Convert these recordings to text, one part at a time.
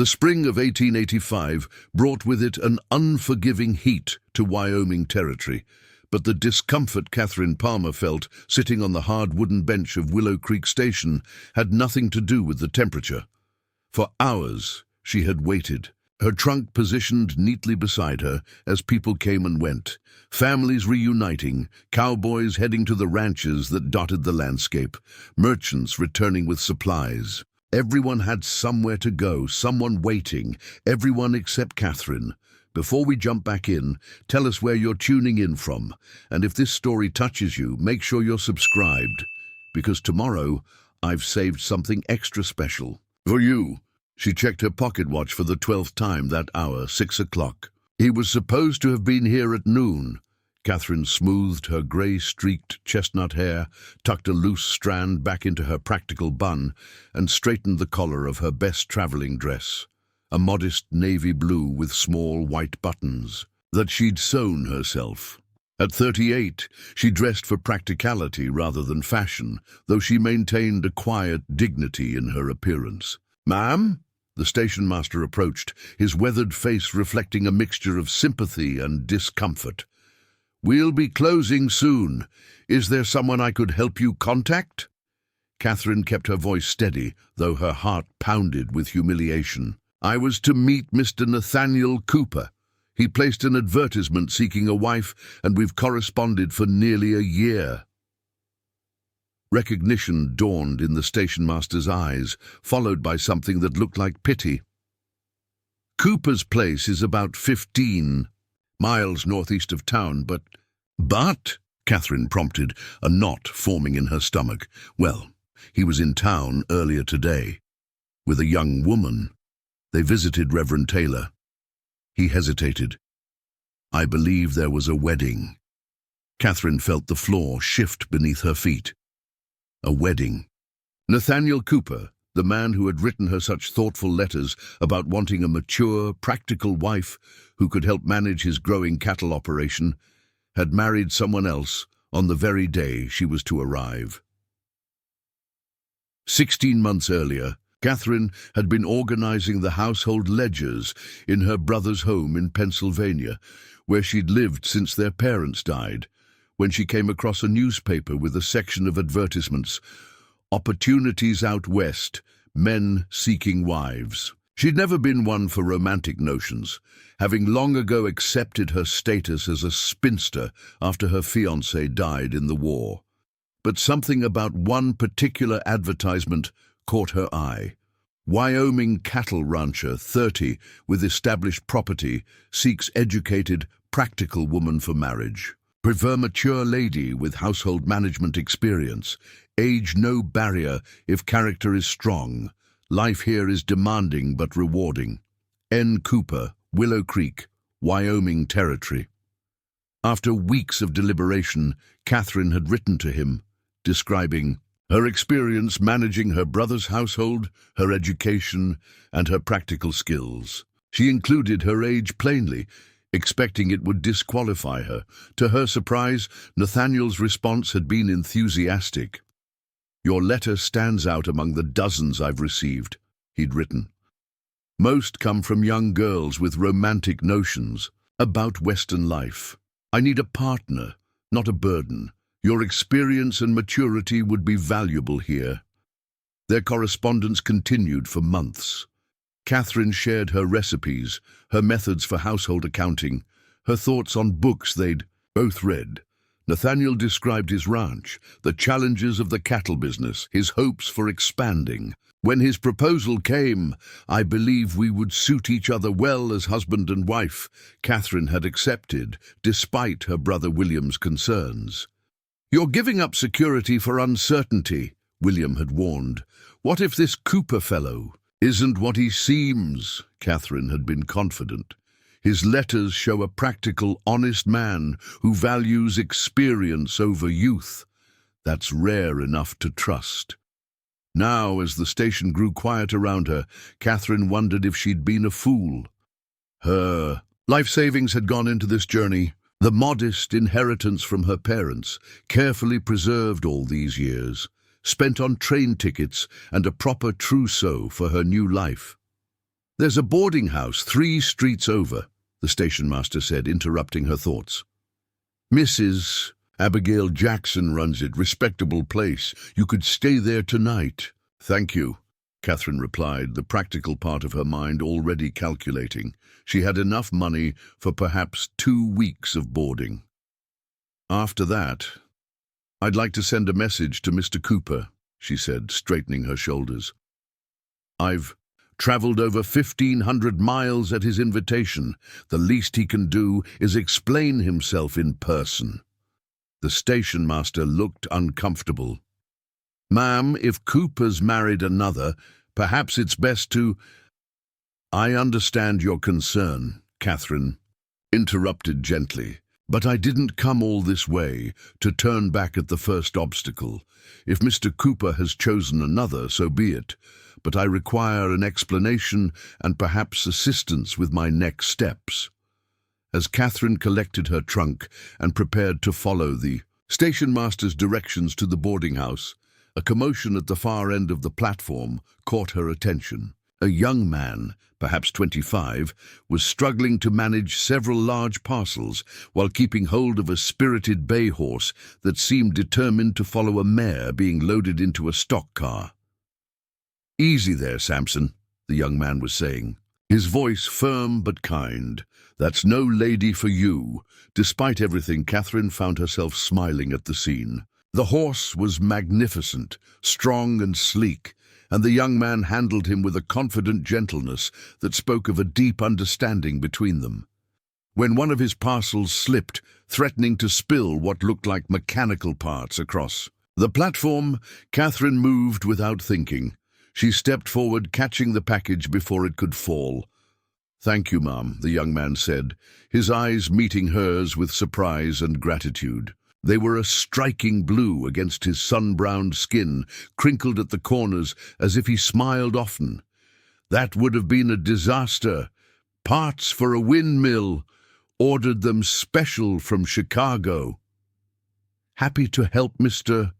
The spring of 1885 brought with it an unforgiving heat to Wyoming territory, but the discomfort Catherine Palmer felt sitting on the hard wooden bench of Willow Creek Station had nothing to do with the temperature. For hours she had waited, her trunk positioned neatly beside her as people came and went, families reuniting, cowboys heading to the ranches that dotted the landscape, merchants returning with supplies. Everyone had somewhere to go, someone waiting, everyone except Catherine. Before we jump back in, tell us where you're tuning in from, and if this story touches you, make sure you're subscribed, because tomorrow I've saved something extra special for you. She checked her pocket watch for the 12th time that hour, 6 o'clock. He was supposed to have been here at noon. Catherine smoothed her grey-streaked chestnut hair, tucked a loose strand back into her practical bun, and straightened the collar of her best travelling dress, a modest navy blue with small white buttons, that she'd sewn herself. At 38, she dressed for practicality rather than fashion, though she maintained a quiet dignity in her appearance. "Ma'am?" The station master approached, his weathered face reflecting a mixture of sympathy and discomfort. "We'll be closing soon. Is there someone I could help you contact?" Catherine kept her voice steady, though her heart pounded with humiliation. "I was to meet Mr. Nathaniel Cooper. He placed an advertisement seeking a wife, and we've corresponded for nearly a year." Recognition dawned in the station master's eyes, followed by something that looked like pity. "Cooper's place is about 15 miles northeast of town, but..." "But?" Catherine prompted, a knot forming in her stomach. "Well, he was in town earlier today, with a young woman. They visited Reverend Taylor." He hesitated. "I believe there was a wedding." Catherine felt the floor shift beneath her feet. A wedding. Nathaniel Cooper, the man who had written her such thoughtful letters about wanting a mature, practical wife who could help manage his growing cattle operation, had married someone else on the very day she was to arrive. 16 months earlier, Catherine had been organizing the household ledgers in her brother's home in Pennsylvania, where she'd lived since their parents died, when she came across a newspaper with a section of advertisements. "Opportunities out west, men seeking wives." She'd never been one for romantic notions, having long ago accepted her status as a spinster after her fiancé died in the war. But something about one particular advertisement caught her eye. "Wyoming cattle rancher, 30, with established property, seeks educated, practical woman for marriage. Prefer mature lady with household management experience. Age no barrier if character is strong. Life here is demanding but rewarding. N. Cooper, Willow Creek, Wyoming Territory." After weeks of deliberation, Catherine had written to him, describing her experience managing her brother's household, her education, and her practical skills. She included her age plainly, expecting it would disqualify her. To her surprise, Nathaniel's response had been enthusiastic. "Your letter stands out among the dozens I've received," he'd written. "Most come from young girls with romantic notions about Western life. I need a partner, not a burden. Your experience and maturity would be valuable here." Their correspondence continued for months. Catherine shared her recipes, her methods for household accounting, her thoughts on books they'd both read. Nathaniel described his ranch, the challenges of the cattle business, his hopes for expanding. When his proposal came, "I believe we would suit each other well as husband and wife," Catherine had accepted, despite her brother William's concerns. "You're giving up security for uncertainty," William had warned. "What if this Cooper fellow isn't what he seems?" Catherine had been confident. "His letters show a practical, honest man who values experience over youth. That's rare enough to trust." Now, as the station grew quiet around her, Catherine wondered if she'd been a fool. Her life savings had gone into this journey, the modest inheritance from her parents, carefully preserved all these years, spent on train tickets and a proper trousseau for her new life. There's a boarding house 3 streets over, the station master said, interrupting her thoughts. Mrs. Abigail Jackson runs it, respectable place. You could stay there tonight. Thank you, Catherine replied, the practical part of her mind already calculating. She had enough money for perhaps 2 weeks of boarding. After that, I'd like to send a message to Mr. Cooper, she said, straightening her shoulders. I've traveled over 1,500 miles at his invitation. The least he can do is explain himself in person. The station master looked uncomfortable. Ma'am, if Cooper's married another, perhaps it's best to— I understand your concern, Catherine interrupted gently, but I didn't come all this way to turn back at the first obstacle. If Mr. Cooper has chosen another, so be it, but I require an explanation and perhaps assistance with my next steps. As Catherine collected her trunk and prepared to follow the station master's directions to the boarding house, a commotion at the far end of the platform caught her attention. A young man, perhaps 25, was struggling to manage several large parcels while keeping hold of a spirited bay horse that seemed determined to follow a mare being loaded into a stock car. Easy there, Samson, the young man was saying, his voice firm but kind. That's no lady for you. Despite everything, Catherine found herself smiling at the scene. The horse was magnificent, strong and sleek, and the young man handled him with a confident gentleness that spoke of a deep understanding between them. When one of his parcels slipped, threatening to spill what looked like mechanical parts across the platform, Catherine moved without thinking. She stepped forward, catching the package before it could fall. Thank you, ma'am, the young man said, his eyes meeting hers with surprise and gratitude. They were a striking blue against his sun-browned skin, crinkled at the corners as if he smiled often. That would have been a disaster. Parts for a windmill. Ordered them special from Chicago. Happy to help, Mr.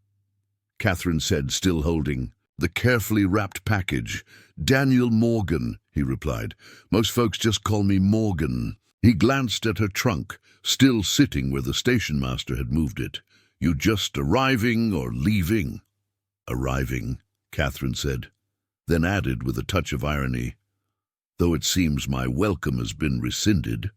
Catherine said, still holding the carefully wrapped package. Daniel Morgan, he replied. Most folks just call me Morgan. He glanced at her trunk, still sitting where the station master had moved it. You just arriving or leaving? Arriving, Catherine said, then added with a touch of irony, though it seems my welcome has been rescinded.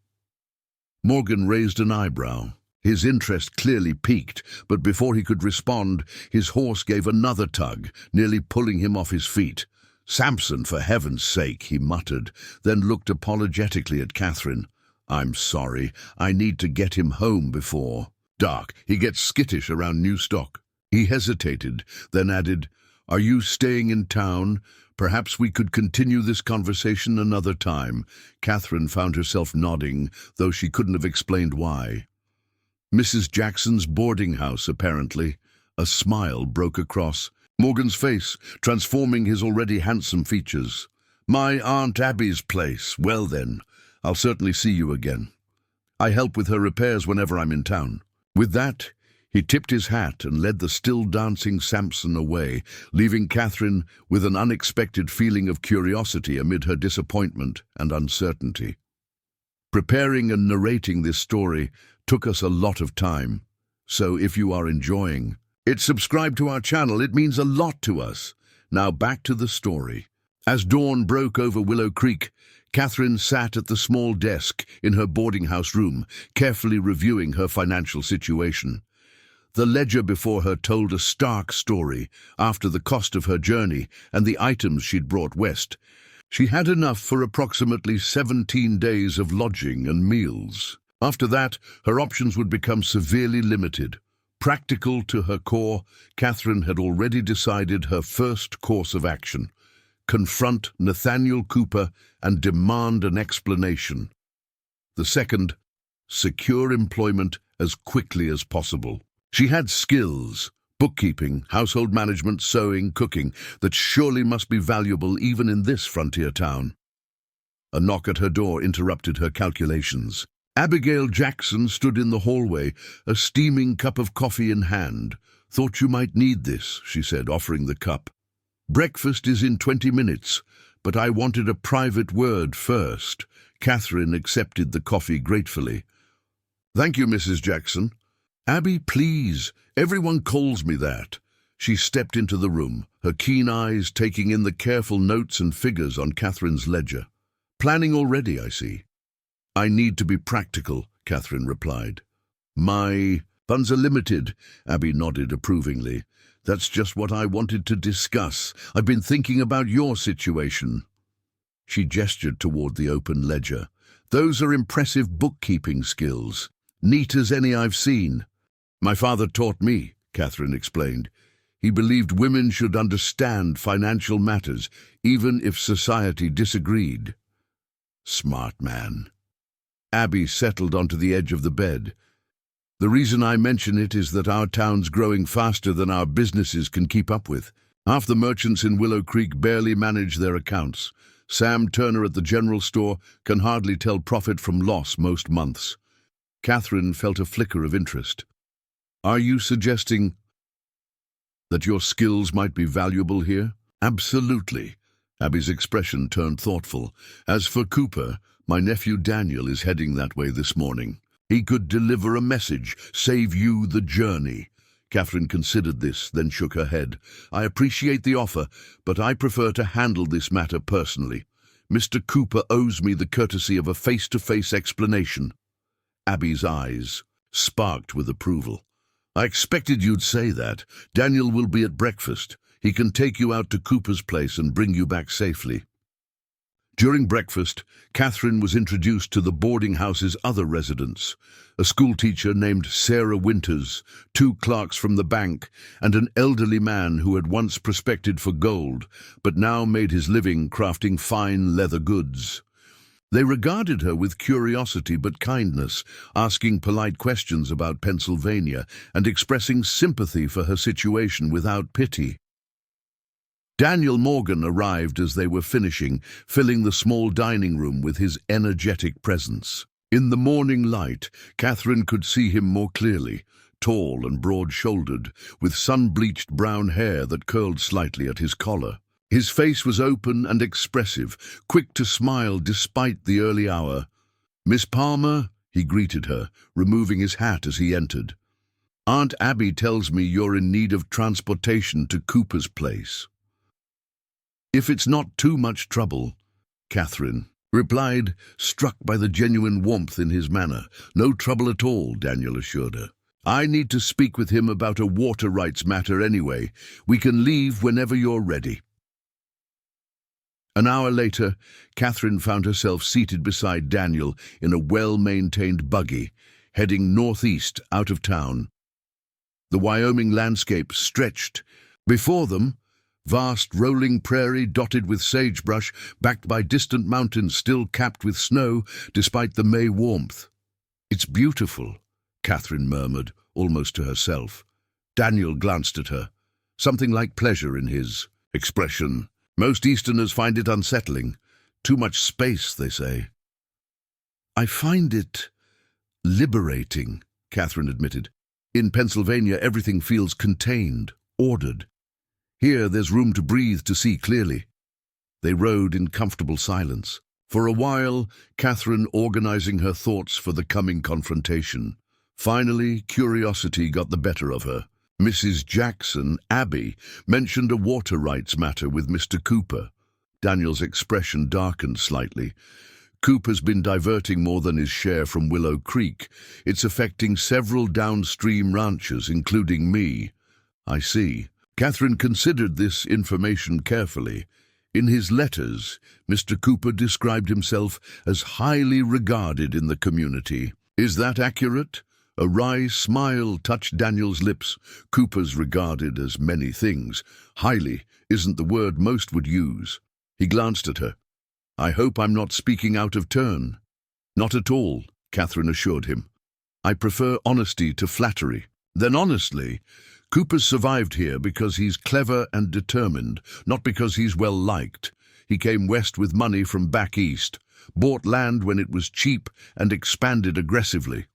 Morgan raised an eyebrow. His interest clearly piqued, but before he could respond, his horse gave another tug, nearly pulling him off his feet. Samson, for heaven's sake, he muttered, then looked apologetically at Catherine. I'm sorry, I need to get him home before dark. He gets skittish around new stock. He hesitated, then added, Are you staying in town? Perhaps we could continue this conversation another time. Catherine found herself nodding, though she couldn't have explained why. Mrs. Jackson's boarding house, apparently. A smile broke across Morgan's face, transforming his already handsome features. My Aunt Abby's place. Well then, I'll certainly see you again. I help with her repairs whenever I'm in town. With that, he tipped his hat and led the still-dancing Samson away, leaving Catherine with an unexpected feeling of curiosity amid her disappointment and uncertainty. Preparing and narrating this story took us a lot of time, so if you are enjoying it, subscribe to our channel. It means a lot to us. Now back to the story. As dawn broke over Willow Creek, Catherine sat at the small desk in her boarding house room, carefully reviewing her financial situation. The ledger before her told a stark story. After the cost of her journey and the items she'd brought west, she had enough for approximately 17 days of lodging and meals. After that, her options would become severely limited. Practical to her core, Catherine had already decided her first course of action: confront Nathaniel Cooper and demand an explanation. The second, secure employment as quickly as possible. She had skills, bookkeeping, household management, sewing, cooking, that surely must be valuable even in this frontier town. A knock at her door interrupted her calculations. Abigail Jackson stood in the hallway, a steaming cup of coffee in hand. Thought you might need this, she said, offering the cup. Breakfast is in 20 minutes. but I wanted a private word first." Catherine accepted the coffee gratefully. "Thank you, Mrs. Jackson." "Abby, please. Everyone calls me that." She stepped into the room, her keen eyes taking in the careful notes and figures on Catherine's ledger. "Planning already, I see." "I need to be practical," Catherine replied. "My funds are limited," Abby nodded approvingly. "That's just what I wanted to discuss. I've been thinking about your situation." She gestured toward the open ledger. "Those are impressive bookkeeping skills. Neat as any I've seen." "My father taught me," Catherine explained. "He believed women should understand financial matters, even if society disagreed." "Smart man." Abby settled onto the edge of the bed. "The reason I mention it is that our town's growing faster than our businesses can keep up with. Half the merchants in Willow Creek barely manage their accounts. Sam Turner at the general store can hardly tell profit from loss most months." Catherine felt a flicker of interest. "Are you suggesting that your skills might be valuable here?" "Absolutely." Abby's expression turned thoughtful. "As for Cooper, my nephew Daniel is heading that way this morning. He could deliver a message, save you the journey." Catherine considered this, then shook her head. "I appreciate the offer, but I prefer to handle this matter personally. Mr. Cooper owes me the courtesy of a face-to-face explanation." Abby's eyes sparked with approval. "I expected you'd say that. Daniel will be at breakfast. He can take you out to Cooper's place and bring you back safely." During breakfast, Catherine was introduced to the boarding house's other residents, a schoolteacher named Sarah Winters, 2 clerks from the bank, and an elderly man who had once prospected for gold, but now made his living crafting fine leather goods. They regarded her with curiosity but kindness, asking polite questions about Pennsylvania and expressing sympathy for her situation without pity. Daniel Morgan arrived as they were finishing, filling the small dining room with his energetic presence. In the morning light, Catherine could see him more clearly, tall and broad-shouldered, with sun-bleached brown hair that curled slightly at his collar. His face was open and expressive, quick to smile despite the early hour. "Miss Palmer," he greeted her, removing his hat as he entered. "Aunt Abby tells me you're in need of transportation to Cooper's place." "If it's not too much trouble," Catherine replied, struck by the genuine warmth in his manner. "No trouble at all," Daniel assured her. "I need to speak with him about a water rights matter anyway. We can leave whenever you're ready." An hour later, Catherine found herself seated beside Daniel in a well-maintained buggy, heading northeast out of town. The Wyoming landscape stretched before them, vast rolling prairie dotted with sagebrush, backed by distant mountains still capped with snow despite the May warmth. "It's beautiful," Catherine murmured, almost to herself. Daniel glanced at her, something like pleasure in his expression. "Most Easterners find it unsettling. Too much space, they say." "I find it liberating," Catherine admitted. "In Pennsylvania, everything feels contained, ordered. Here, there's room to breathe, to see clearly." They rode in comfortable silence. For a while, Catherine organizing her thoughts for the coming confrontation. Finally, curiosity got the better of her. Mrs. Jackson, Abby, mentioned a water rights matter with Mr. Cooper. Daniel's expression darkened slightly. "Cooper's been diverting more than his share from Willow Creek. It's affecting several downstream ranchers, including me." "I see." Catherine considered this information carefully. In his letters, Mr. Cooper described himself as highly regarded in the community. "Is that accurate?" A wry smile touched Daniel's lips. "Cooper's regarded as many things. Highly isn't the word most would use." He glanced at her. "I hope I'm not speaking out of turn." "Not at all," Catherine assured him. "I prefer honesty to flattery." "Then honestly, Cooper's survived here because he's clever and determined, not because he's well-liked. He came west with money from back east, bought land when it was cheap, and expanded aggressively."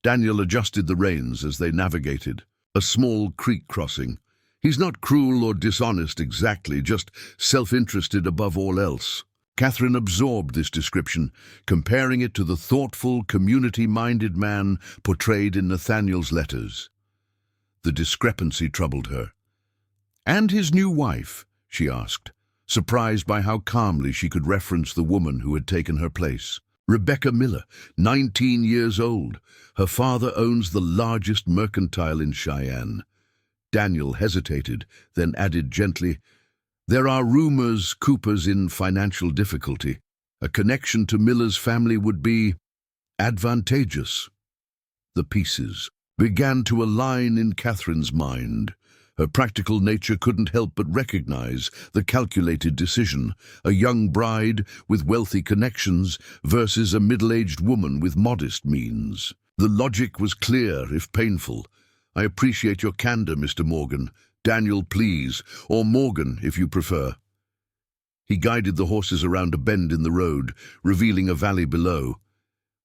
Daniel adjusted the reins as they navigated a small creek crossing. He's not cruel or dishonest exactly, just self-interested above all else. Catherine absorbed this description, comparing it to the thoughtful, community-minded man portrayed in Nathaniel's letters. The discrepancy troubled her. "And his new wife?" she asked, surprised by how calmly she could reference the woman who had taken her place. "Rebecca Miller, 19 years old. Her father owns the largest mercantile in Cheyenne." Daniel hesitated, then added gently, "There are rumors Cooper's in financial difficulty. A connection to Miller's family would be advantageous." The pieces began to align in Catherine's mind. Her practical nature couldn't help but recognize the calculated decision, a young bride with wealthy connections versus a middle-aged woman with modest means. The logic was clear, if painful. "I appreciate your candor, Mr. Morgan. Daniel, please, or Morgan, if you prefer." He guided the horses around a bend in the road, revealing a valley below.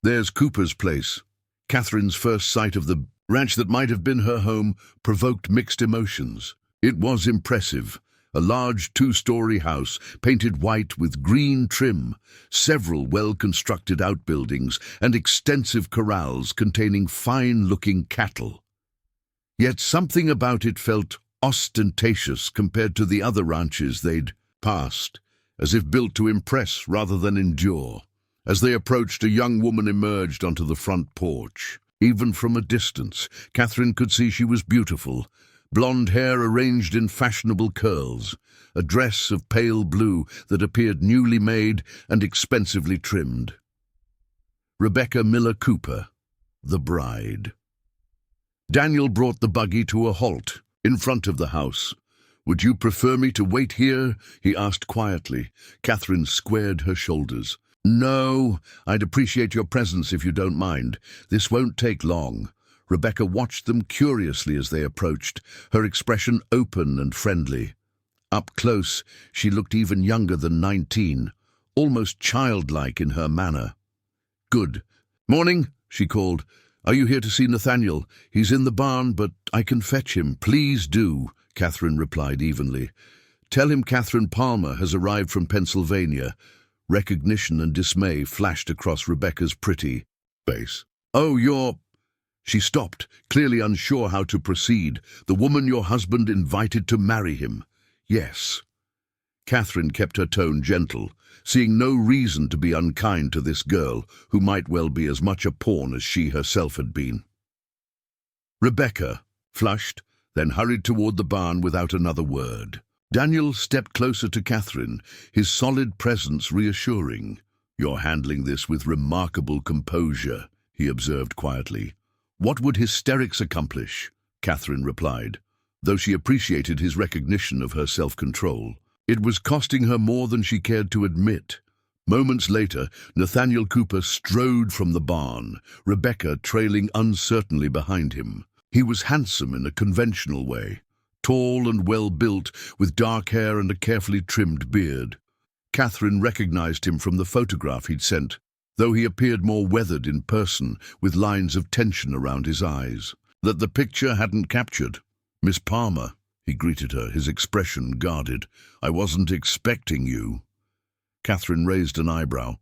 "There's Cooper's place." Catherine's first sight of the ranch that might have been her home provoked mixed emotions. It was impressive. A large two-story house, painted white with green trim, several well-constructed outbuildings, and extensive corrals containing fine-looking cattle. Yet something about it felt ostentatious compared to the other ranches they'd passed, as if built to impress rather than endure. As they approached, a young woman emerged onto the front porch. Even from a distance, Catherine could see she was beautiful. Blonde hair arranged in fashionable curls, a dress of pale blue that appeared newly made and expensively trimmed. Rebecca Miller Cooper, the bride. Daniel brought the buggy to a halt in front of the house. "Would you prefer me to wait here?" he asked quietly. Catherine squared her shoulders. "No, I'd appreciate your presence if you don't mind. This won't take long." Rebecca watched them curiously as they approached, her expression open and friendly. Up close, she looked even younger than 19, almost childlike in her manner. "Good. Morning," she called. "Are you here to see Nathaniel? He's in the barn, but I can fetch him." "Please do," Catherine replied evenly. "Tell him Catherine Palmer has arrived from Pennsylvania." Recognition and dismay flashed across Rebecca's pretty face. "Oh, you're—" She stopped, clearly unsure how to proceed. "The woman your husband invited to marry him." "Yes." Catherine kept her tone gentle, seeing no reason to be unkind to this girl, who might well be as much a pawn as she herself had been. Rebecca flushed, then hurried toward the barn without another word. Daniel stepped closer to Catherine, his solid presence reassuring. "You're handling this with remarkable composure," he observed quietly. "What would hysterics accomplish?" Catherine replied, though she appreciated his recognition of her self-control. It was costing her more than she cared to admit. Moments later, Nathaniel Cooper strode from the barn, Rebecca trailing uncertainly behind him. He was handsome in a conventional way, tall and well-built, with dark hair and a carefully trimmed beard. Catherine recognized him from the photograph he'd sent, though he appeared more weathered in person, with lines of tension around his eyes that the picture hadn't captured. "Miss Palmer," he greeted her, his expression guarded. "I wasn't expecting you." Catherine raised an eyebrow.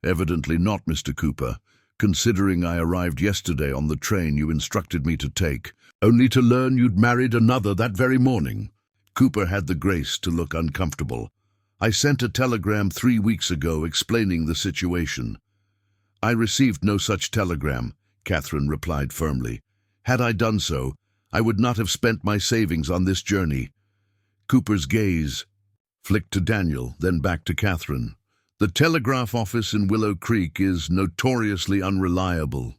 "Evidently not, Mr. Cooper, considering I arrived yesterday on the train you instructed me to take, only to learn you'd married another that very morning." Cooper had the grace to look uncomfortable. "I sent a telegram 3 weeks ago explaining the situation." "I received no such telegram," Catherine replied firmly. "Had I done so, I would not have spent my savings on this journey." Cooper's gaze flicked to Daniel, then back to Catherine. "The telegraph office in Willow Creek is notoriously unreliable."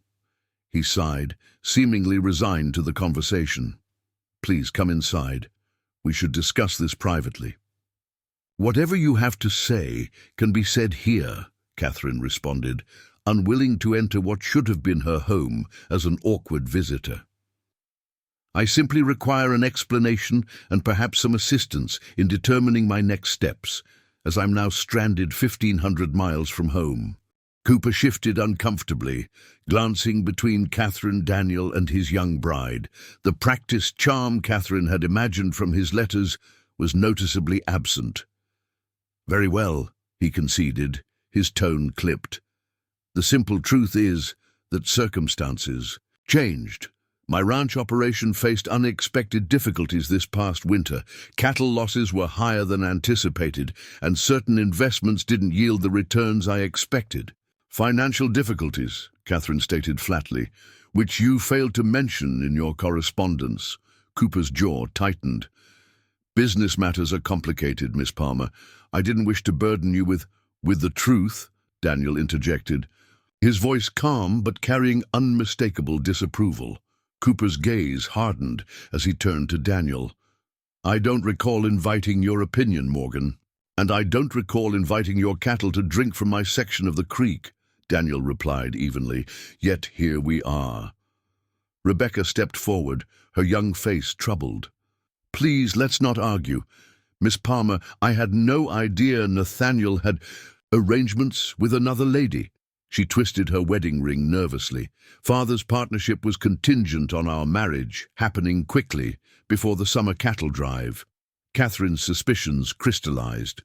He sighed, seemingly resigned to the conversation. "Please come inside. We should discuss this privately." "Whatever you have to say can be said here," Catherine responded, unwilling to enter what should have been her home as an awkward visitor. "I simply require an explanation and perhaps some assistance in determining my next steps, as I'm now stranded 1,500 miles from home." Cooper shifted uncomfortably, glancing between Catherine, Daniel, and his young bride. The practiced charm Catherine had imagined from his letters was noticeably absent. "Very well," he conceded, his tone clipped. "The simple truth is that circumstances changed. My ranch operation faced unexpected difficulties this past winter. Cattle losses were higher than anticipated, and certain investments didn't yield the returns I expected." "Financial difficulties," Catherine stated flatly, "which you failed to mention in your correspondence." Cooper's jaw tightened. "Business matters are complicated, Miss Palmer. I didn't wish to burden you with the truth," Daniel interjected, his voice calm but carrying unmistakable disapproval. Cooper's gaze hardened as he turned to Daniel. "I don't recall inviting your opinion, Morgan, and I don't recall inviting your cattle to drink from my section of the creek," Daniel replied evenly. "Yet here we are." Rebecca stepped forward, her young face troubled. "Please, let's not argue. Miss Palmer, I had no idea Nathaniel had arrangements with another lady." She twisted her wedding ring nervously. "Father's partnership was contingent on our marriage happening quickly before the summer cattle drive." Catherine's suspicions crystallized.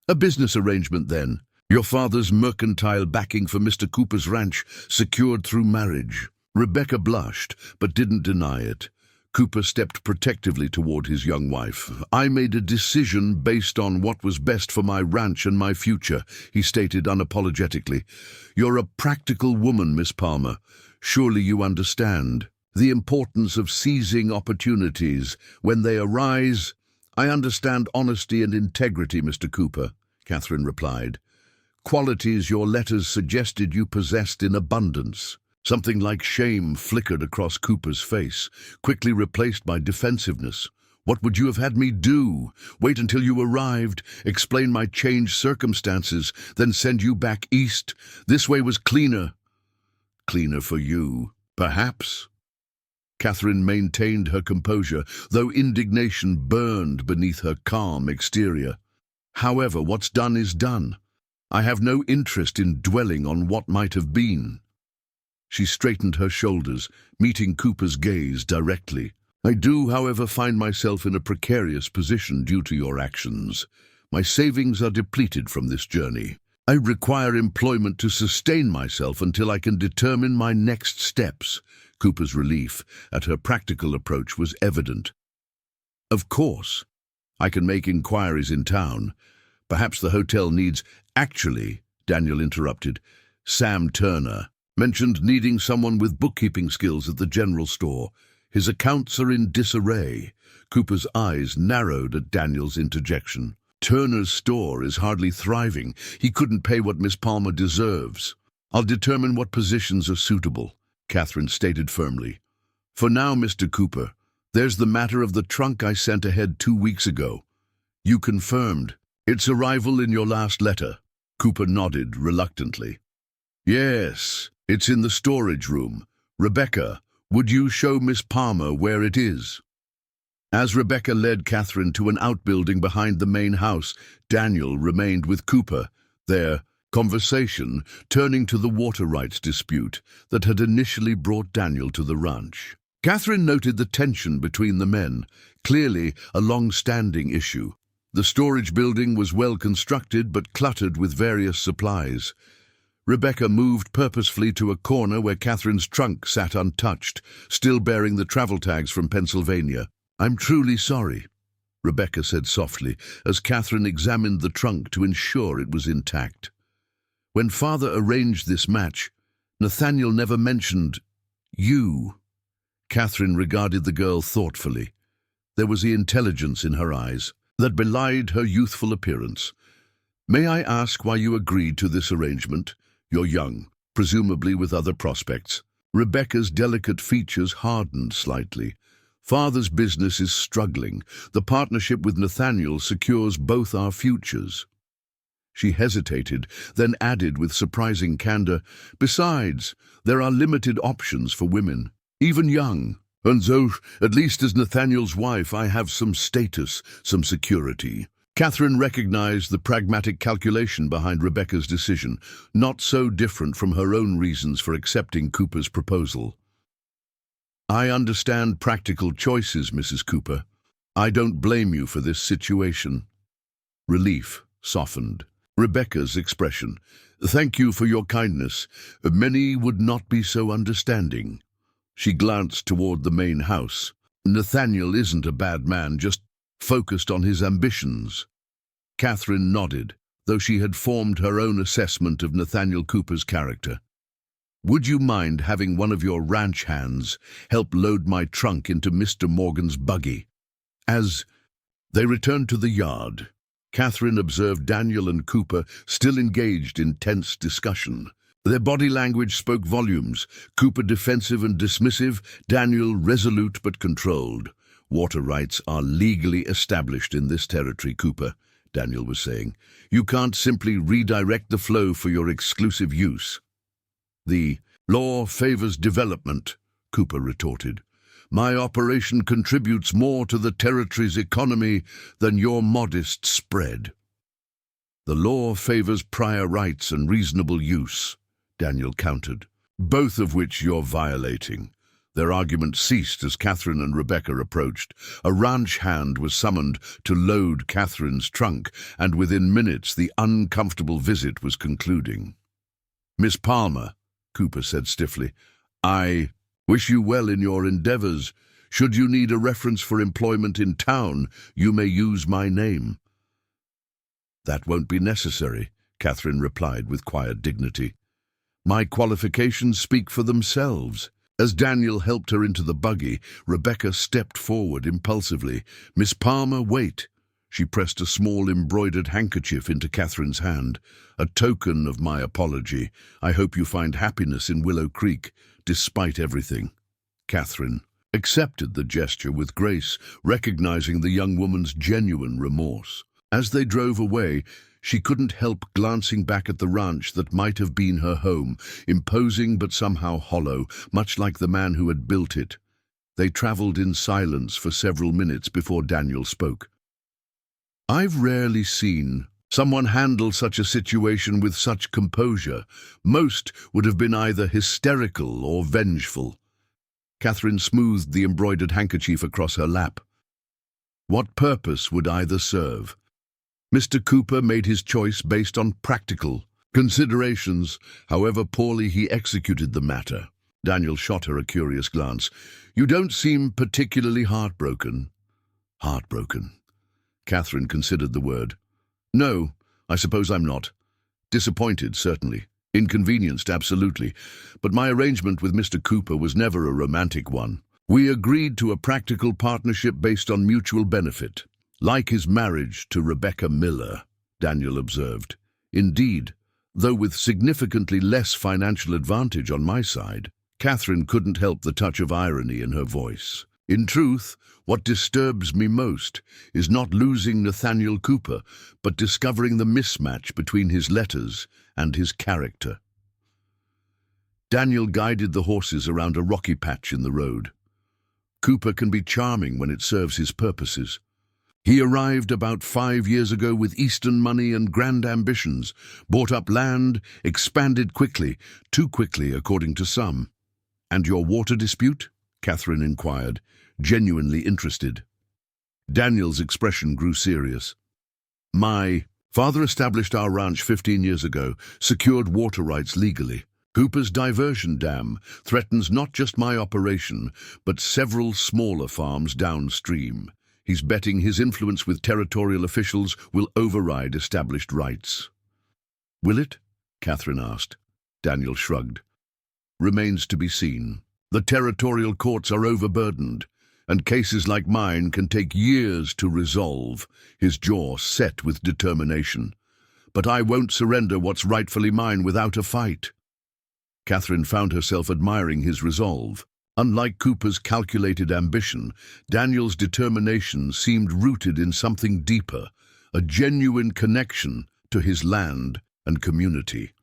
"A business arrangement, then? Your father's mercantile backing for Mr. Cooper's ranch secured through marriage?" Rebecca blushed, but didn't deny it. Cooper stepped protectively toward his young wife. "I made a decision based on what was best for my ranch and my future," he stated unapologetically. "You're a practical woman, Miss Palmer. Surely you understand the importance of seizing opportunities when they arise." "I understand honesty and integrity, Mr. Cooper," Catherine replied. "Qualities your letters suggested you possessed in abundance." Something like shame flickered across Cooper's face, quickly replaced by defensiveness. "What would you have had me do? Wait until you arrived, explain my changed circumstances, then send you back east? This way was cleaner." "Cleaner for you, perhaps." Catherine maintained her composure, though indignation burned beneath her calm exterior. "However, what's done is done. I have no interest in dwelling on what might have been." She straightened her shoulders, meeting Cooper's gaze directly. "I do, however, find myself in a precarious position due to your actions. My savings are depleted from this journey. I require employment to sustain myself until I can determine my next steps." Cooper's relief at her practical approach was evident. "Of course, I can make inquiries in town. Perhaps the hotel needs—" "Actually," Daniel interrupted, "Sam Turner mentioned needing someone with bookkeeping skills at the general store. His accounts are in disarray." Cooper's eyes narrowed at Daniel's interjection. "Turner's store is hardly thriving. He couldn't pay what Miss Palmer deserves." "I'll determine what positions are suitable," Catherine stated firmly. "For now, Mr. Cooper, there's the matter of the trunk I sent ahead 2 weeks ago. You confirmed its arrival in your last letter." Cooper nodded reluctantly. "Yes, it's in the storage room. Rebecca, would you show Miss Palmer where it is?" As Rebecca led Catherine to an outbuilding behind the main house, Daniel remained with Cooper, their conversation turning to the water rights dispute that had initially brought Daniel to the ranch. Catherine noted the tension between the men, clearly a long-standing issue. The storage building was well constructed but cluttered with various supplies. Rebecca moved purposefully to a corner where Catherine's trunk sat untouched, still bearing the travel tags from Pennsylvania. "I'm truly sorry," Rebecca said softly, as Catherine examined the trunk to ensure it was intact. "When Father arranged this match, Nathaniel never mentioned you." Catherine regarded the girl thoughtfully. There was the intelligence in her eyes that belied her youthful appearance. "May I ask why you agreed to this arrangement? You're young, presumably with other prospects." Rebecca's delicate features hardened slightly. "Father's business is struggling. The partnership with Nathaniel secures both our futures." She hesitated, then added with surprising candor, "Besides, there are limited options for women, even young. And so, at least as Nathaniel's wife, I have some status, some security." Catherine recognized the pragmatic calculation behind Rebecca's decision, not so different from her own reasons for accepting Cooper's proposal. "I understand practical choices, Mrs. Cooper. I don't blame you for this situation." Relief softened Rebecca's expression. "Thank you for your kindness. Many would not be so understanding." She glanced toward the main house. "Nathaniel isn't a bad man, just focused on his ambitions." Catherine nodded, though she had formed her own assessment of Nathaniel Cooper's character. "Would you mind having one of your ranch hands help load my trunk into Mr. Morgan's buggy?" As they returned to the yard, Catherine observed Daniel and Cooper still engaged in tense discussion. Their body language spoke volumes, Cooper defensive and dismissive, Daniel resolute but controlled. "Water rights are legally established in this territory, Cooper," Daniel was saying. "You can't simply redirect the flow for your exclusive use." "The law favors development," Cooper retorted. "My operation contributes more to the territory's economy than your modest spread." "The law favors prior rights and reasonable use," Daniel countered, "both of which you're violating." Their argument ceased as Catherine and Rebecca approached. A ranch hand was summoned to load Catherine's trunk, and within minutes the uncomfortable visit was concluding. "Miss Palmer," Cooper said stiffly, "I wish you well in your endeavors. Should you need a reference for employment in town, you may use my name." "That won't be necessary," Catherine replied with quiet dignity. "My qualifications speak for themselves." As Daniel helped her into the buggy, Rebecca stepped forward impulsively. "Miss Palmer, wait." She pressed a small embroidered handkerchief into Catherine's hand. "A token of my apology. I hope you find happiness in Willow Creek, despite everything." Catherine accepted the gesture with grace, recognizing the young woman's genuine remorse. As they drove away, she couldn't help glancing back at the ranch that might have been her home, imposing but somehow hollow, much like the man who had built it. They traveled in silence for several minutes before Daniel spoke. "I've rarely seen someone handle such a situation with such composure. Most would have been either hysterical or vengeful." Catherine smoothed the embroidered handkerchief across her lap. "What purpose would either serve? Mr. Cooper made his choice based on practical considerations, however poorly he executed the matter." Daniel shot her a curious glance. "You don't seem particularly heartbroken." "Heartbroken?" Catherine considered the word. "No, I suppose I'm not. Disappointed, certainly. Inconvenienced, absolutely. But my arrangement with Mr. Cooper was never a romantic one. We agreed to a practical partnership based on mutual benefit. Like his marriage to Rebecca Miller," Daniel observed. "Indeed, though with significantly less financial advantage on my side." Catherine couldn't help the touch of irony in her voice. "In truth, what disturbs me most is not losing Nathaniel Cooper, but discovering the mismatch between his letters and his character." Daniel guided the horses around a rocky patch in the road. "Cooper can be charming when it serves his purposes. He arrived about 5 years ago with Eastern money and grand ambitions, bought up land, expanded quickly, too quickly according to some." "And your water dispute?" Catherine inquired, genuinely interested. Daniel's expression grew serious. "My father established our ranch 15 years ago, secured water rights legally. Cooper's diversion dam threatens not just my operation, but several smaller farms downstream. He's betting his influence with territorial officials will override established rights." "Will it?" Catherine asked. Daniel shrugged. "Remains to be seen. The territorial courts are overburdened, and cases like mine can take years to resolve." His jaw set with determination. "But I won't surrender what's rightfully mine without a fight." Catherine found herself admiring his resolve. Unlike Cooper's calculated ambition, Daniel's determination seemed rooted in something deeper, a genuine connection to his land and community.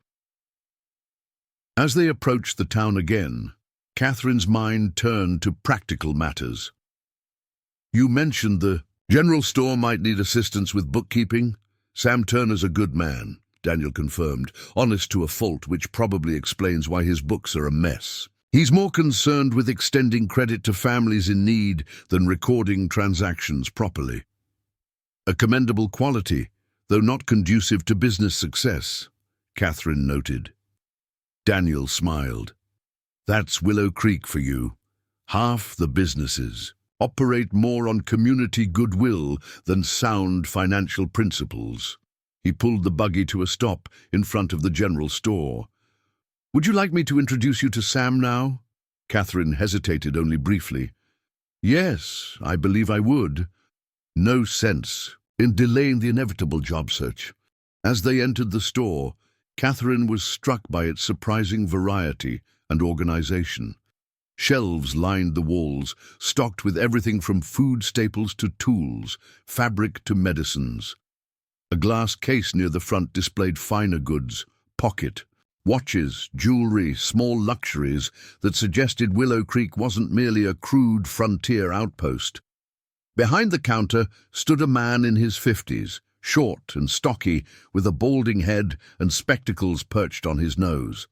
As they approached the town again, Catherine's mind turned to practical matters. "You mentioned the General store might need assistance with bookkeeping. Sam Turner's a good man, Daniel confirmed, honest to a fault, which probably explains why his books are a mess. He's more concerned with extending credit to families in need than recording transactions properly. A commendable quality, though not conducive to business success, Catherine noted. Daniel smiled. That's Willow Creek for you. Half the businesses operate more on community goodwill than sound financial principles. He pulled the buggy to a stop in front of the general store. Would you like me to introduce you to Sam now? Catherine hesitated only briefly. Yes, I believe I would. No sense in delaying the inevitable job search. As they entered the store, Catherine was struck by its surprising variety and organization. Shelves lined the walls, stocked with everything from food staples to tools, fabric to medicines. A glass case near the front displayed finer goods, pocket, watches, jewelry, small luxuries that suggested Willow Creek wasn't merely a crude frontier outpost. Behind the counter stood a man in his 50s, short and stocky, with a balding head and spectacles perched on his nose.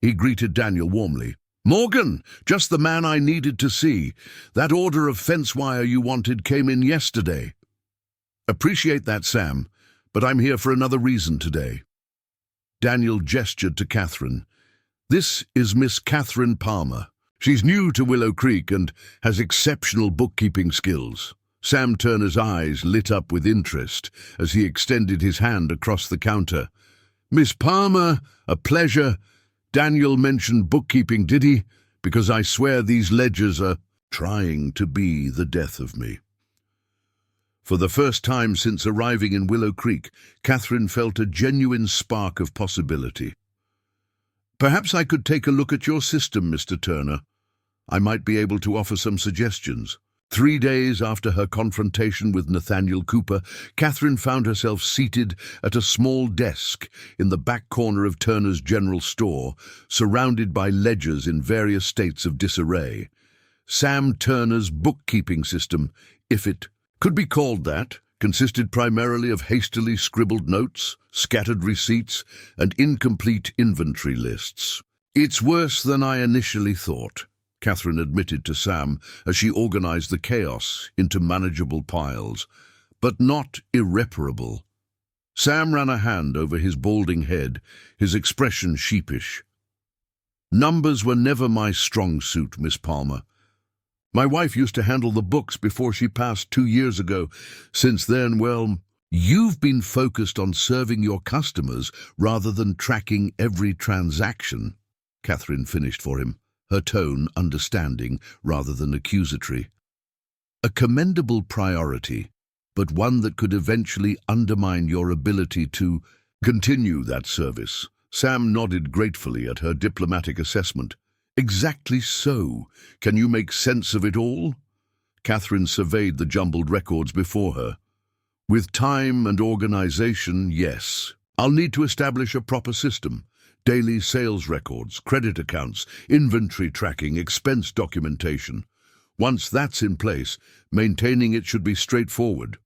He greeted Daniel warmly. Morgan, just the man I needed to see. That order of fence wire you wanted came in yesterday. Appreciate that, Sam, but I'm here for another reason today. Daniel gestured to Catherine. This is Miss Catherine Palmer. She's new to Willow Creek and has exceptional bookkeeping skills. Sam Turner's eyes lit up with interest as he extended his hand across the counter. Miss Palmer, a pleasure. Daniel mentioned bookkeeping, did he? Because I swear these ledgers are trying to be the death of me. For the first time since arriving in Willow Creek, Catherine felt a genuine spark of possibility. Perhaps I could take a look at your system, Mr. Turner. I might be able to offer some suggestions. 3 days after her confrontation with Nathaniel Cooper, Catherine found herself seated at a small desk in the back corner of Turner's general store, surrounded by ledgers in various states of disarray. Sam Turner's bookkeeping system, if it could be called that, consisted primarily of hastily scribbled notes, scattered receipts, and incomplete inventory lists. It's worse than I initially thought, Catherine admitted to Sam as she organized the chaos into manageable piles, but not irreparable. Sam ran a hand over his balding head, his expression sheepish. Numbers were never my strong suit, Miss Palmer. My wife used to handle the books before she passed 2 years ago. Since then, well, you've been focused on serving your customers rather than tracking every transaction, Catherine finished for him, her tone understanding rather than accusatory. A commendable priority, but one that could eventually undermine your ability to continue that service. Sam nodded gratefully at her diplomatic assessment. Exactly so. Can you make sense of it all? Catherine surveyed the jumbled records before her. With time and organization, yes. I'll need to establish a proper system. Daily sales records, credit accounts, inventory tracking, expense documentation. Once that's in place, maintaining it should be straightforward.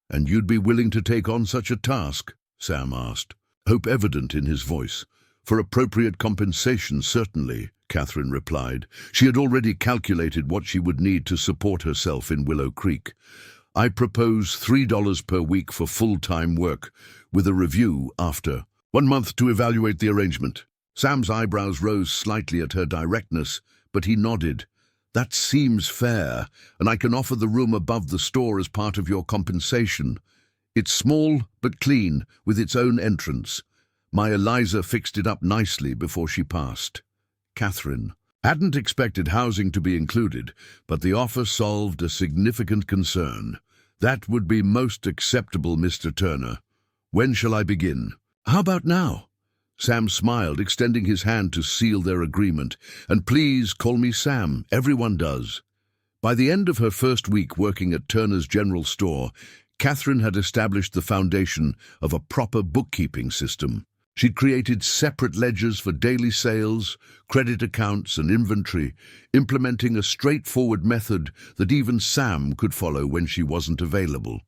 And you'd be willing to take on such a task? Sam asked, hope evident in his voice. For appropriate compensation, certainly, Catherine replied. She had already calculated what she would need to support herself in Willow Creek. I propose $3 per week for full-time work, with a review after 1 month to evaluate the arrangement. Sam's eyebrows rose slightly at her directness, but he nodded. That seems fair, and I can offer the room above the store as part of your compensation. It's small but clean, with its own entrance. My Eliza fixed it up nicely before she passed. Catherine hadn't expected housing to be included, but the offer solved a significant concern. That would be most acceptable, Mr. Turner. When shall I begin? How about now? Sam smiled, extending his hand to seal their agreement. And please call me Sam. Everyone does. By the end of her first week working at Turner's general store, Catherine had established the foundation of a proper bookkeeping system. She'd created separate ledgers for daily sales, credit accounts, and inventory, implementing a straightforward method that even Sam could follow when she wasn't available.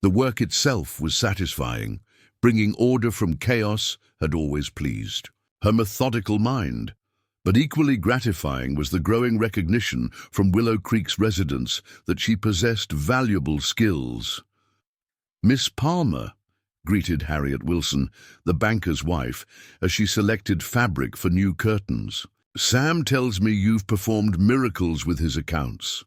The work itself was satisfying. Bringing order from chaos had always pleased her methodical mind. But equally gratifying was the growing recognition from Willow Creek's residents that she possessed valuable skills. "Miss Palmer," greeted Harriet Wilson, the banker's wife, as she selected fabric for new curtains. "Sam tells me you've performed miracles with his accounts."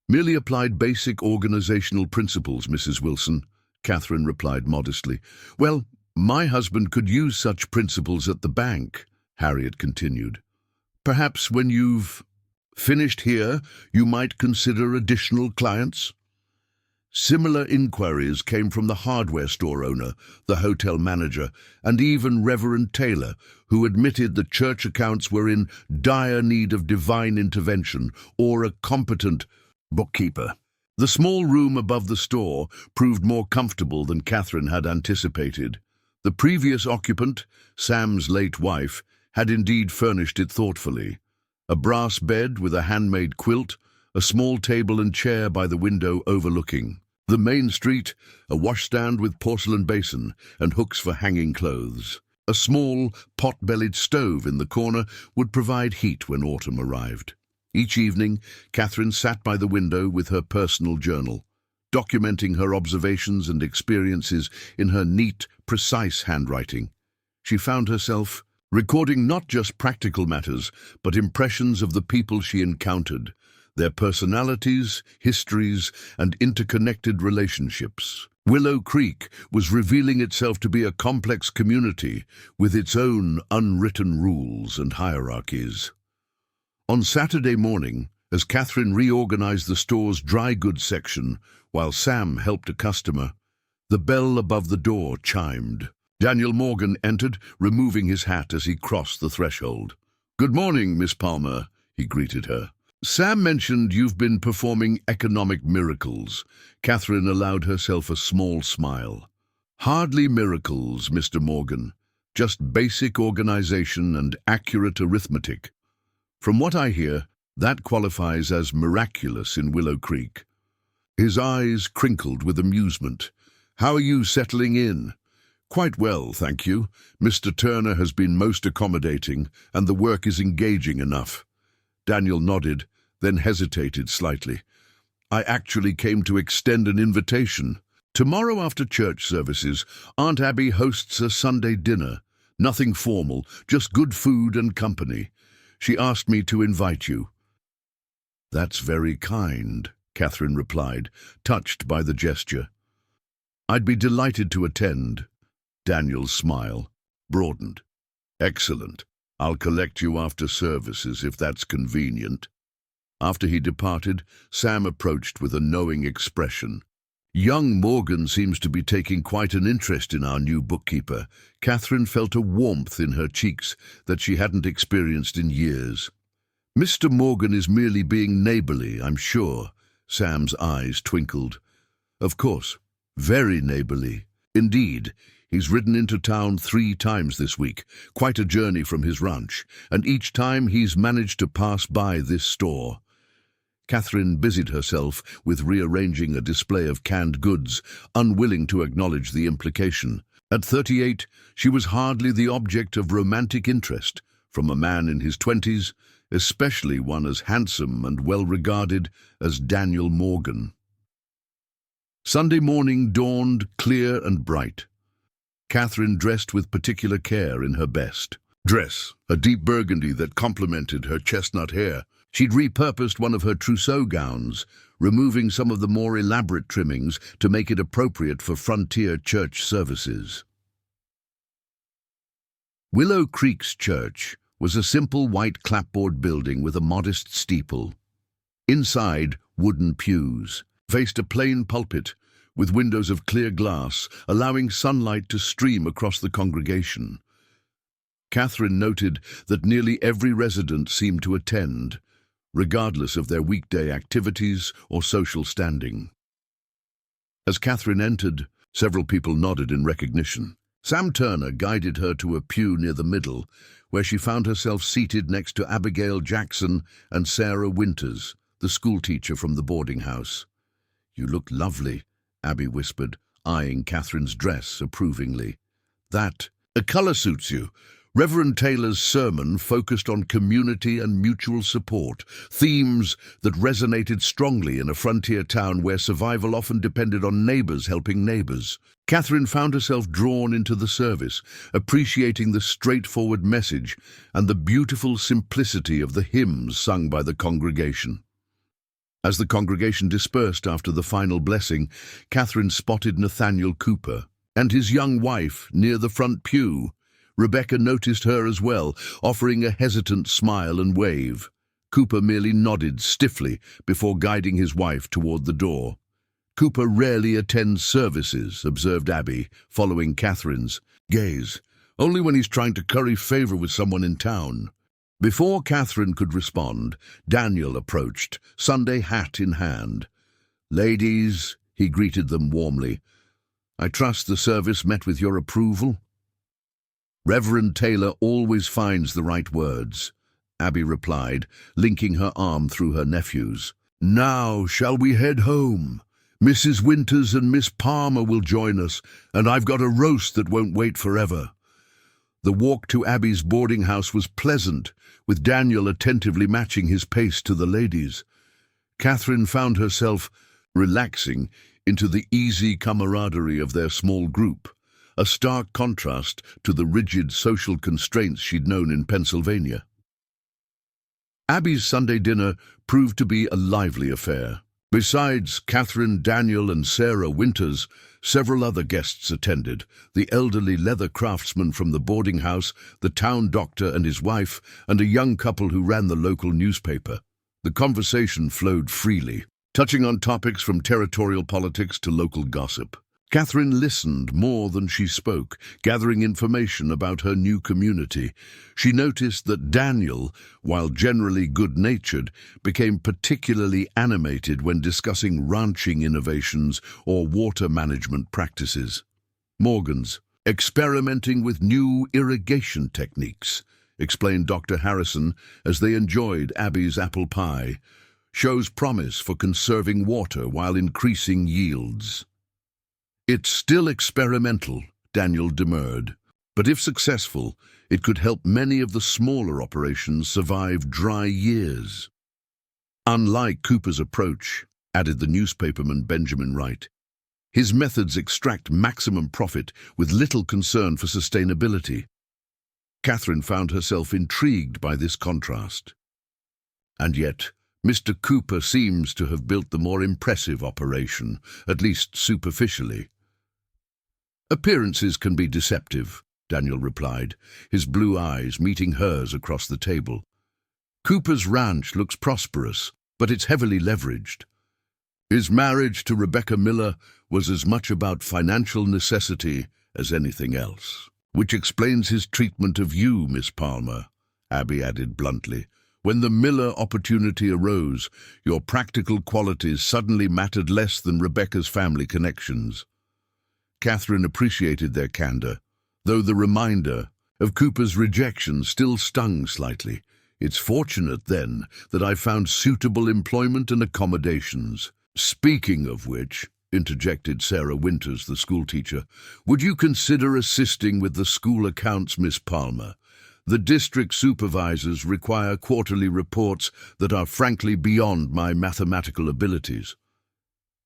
"Merely applied basic organizational principles, Mrs. Wilson," Catherine replied modestly. "Well, my husband could use such principles at the bank," Harriet continued. "Perhaps when you've finished here, you might consider additional clients?" Similar inquiries came from the hardware store owner, the hotel manager, and even Reverend Taylor, who admitted the church accounts were in dire need of divine intervention or a competent bookkeeper. The small room above the store proved more comfortable than Catherine had anticipated. The previous occupant, Sam's late wife, had indeed furnished it thoughtfully. A brass bed with a handmade quilt, a small table and chair by the window overlooking the main street, a washstand with porcelain basin and hooks for hanging clothes. A small, pot-bellied stove in the corner would provide heat when autumn arrived. Each evening, Catherine sat by the window with her personal journal, documenting her observations and experiences in her neat, precise handwriting. She found herself recording not just practical matters, but impressions of the people she encountered, their personalities, histories, and interconnected relationships. Willow Creek was revealing itself to be a complex community with its own unwritten rules and hierarchies. On Saturday morning, as Catherine reorganized the store's dry goods section while Sam helped a customer, the bell above the door chimed. Daniel Morgan entered, removing his hat as he crossed the threshold. "Good morning, Miss Palmer," he greeted her. "Sam mentioned you've been performing economic miracles." Catherine allowed herself a small smile. "Hardly miracles, Mr. Morgan. Just basic organization and accurate arithmetic. From what I hear, that qualifies as miraculous in Willow Creek." His eyes crinkled with amusement. "How are you settling in?" "Quite well, thank you. Mr. Turner has been most accommodating, and the work is engaging enough." Daniel nodded, then hesitated slightly. "I actually came to extend an invitation. Tomorrow after church services, Aunt Abby hosts a Sunday dinner. Nothing formal, just good food and company. She asked me to invite you." "That's very kind," Catherine replied, touched by the gesture. "I'd be delighted to attend." Daniel's smile broadened. "Excellent. I'll collect you after services if that's convenient." After he departed, Sam approached with a knowing expression. "Young Morgan seems to be taking quite an interest in our new bookkeeper." Catherine felt a warmth in her cheeks that she hadn't experienced in years. "Mr. Morgan is merely being neighborly, I'm sure." Sam's eyes twinkled. "Of course, very neighborly. Indeed, he's ridden into town 3 times this week, quite a journey from his ranch, and each time he's managed to pass by this store." Catherine busied herself with rearranging a display of canned goods, unwilling to acknowledge the implication. At 38, she was hardly the object of romantic interest from a man in his 20s, especially one as handsome and well-regarded as Daniel Morgan. Sunday morning dawned clear and bright. Catherine dressed with particular care in her best dress, a deep burgundy that complemented her chestnut hair. She'd repurposed one of her trousseau gowns, removing some of the more elaborate trimmings to make it appropriate for frontier church services. Willow Creek's church was a simple white clapboard building with a modest steeple. Inside, wooden pews faced a plain pulpit with windows of clear glass, allowing sunlight to stream across the congregation. Catherine noted that nearly every resident seemed to attend, regardless of their weekday activities or social standing. As Catherine entered, several people nodded in recognition. Sam Turner guided her to a pew near the middle, where she found herself seated next to Abigail Jackson and Sarah Winters, the schoolteacher from the boarding house. "You look lovely," Abby whispered, eyeing Catherine's dress approvingly. "That colour suits you." Reverend Taylor's sermon focused on community and mutual support, themes that resonated strongly in a frontier town where survival often depended on neighbours helping neighbours. Catherine found herself drawn into the service, appreciating the straightforward message and the beautiful simplicity of the hymns sung by the congregation. As the congregation dispersed after the final blessing, Catherine spotted Nathaniel Cooper and his young wife near the front pew. Rebecca noticed her as well, offering a hesitant smile and wave. Cooper merely nodded stiffly before guiding his wife toward the door. "Cooper rarely attends services," observed Abby, following Catherine's gaze. "Only when he's trying to curry favor with someone in town." Before Catherine could respond, Daniel approached, Sunday hat in hand. "Ladies," he greeted them warmly, "I trust the service met with your approval?" "Reverend Taylor always finds the right words," Abby replied, linking her arm through her nephew's. "Now shall we head home? Mrs. Winters and Miss Palmer will join us, and I've got a roast that won't wait forever." The walk to Abby's boarding house was pleasant, with Daniel attentively matching his pace to the ladies. Catherine found herself relaxing into the easy camaraderie of their small group, a stark contrast to the rigid social constraints she'd known in Pennsylvania. Abby's Sunday dinner proved to be a lively affair. Besides Catherine, Daniel, and Sarah Winters, several other guests attended: the elderly leather craftsman from the boarding house, the town doctor and his wife, and a young couple who ran the local newspaper. The conversation flowed freely, touching on topics from territorial politics to local gossip. Catherine listened more than she spoke, gathering information about her new community. She noticed that Daniel, while generally good-natured, became particularly animated when discussing ranching innovations or water management practices. Morgan's experimenting with new irrigation techniques, explained Dr. Harrison as they enjoyed Abby's apple pie, shows promise for conserving water while increasing yields. "It's still experimental," Daniel demurred, "but if successful, it could help many of the smaller operations survive dry years." "Unlike Cooper's approach," added the newspaperman Benjamin Wright, "his methods extract maximum profit with little concern for sustainability." Catherine found herself intrigued by this contrast. And yet, Mr. Cooper seems to have built the more impressive operation, at least superficially. "Appearances can be deceptive," Daniel replied, his blue eyes meeting hers across the table. "Cooper's ranch looks prosperous, but it's heavily leveraged. His marriage to Rebecca Miller was as much about financial necessity as anything else. Which explains his treatment of you, Miss Palmer," Abby added bluntly. "When the Miller opportunity arose, your practical qualities suddenly mattered less than Rebecca's family connections." Catherine appreciated their candor, though the reminder of Cooper's rejection still stung slightly. "It's fortunate, then, that I found suitable employment and accommodations." "Speaking of which," interjected Sarah Winters, the schoolteacher, "would you consider assisting with the school accounts, Miss Palmer? The district supervisors require quarterly reports that are frankly beyond my mathematical abilities."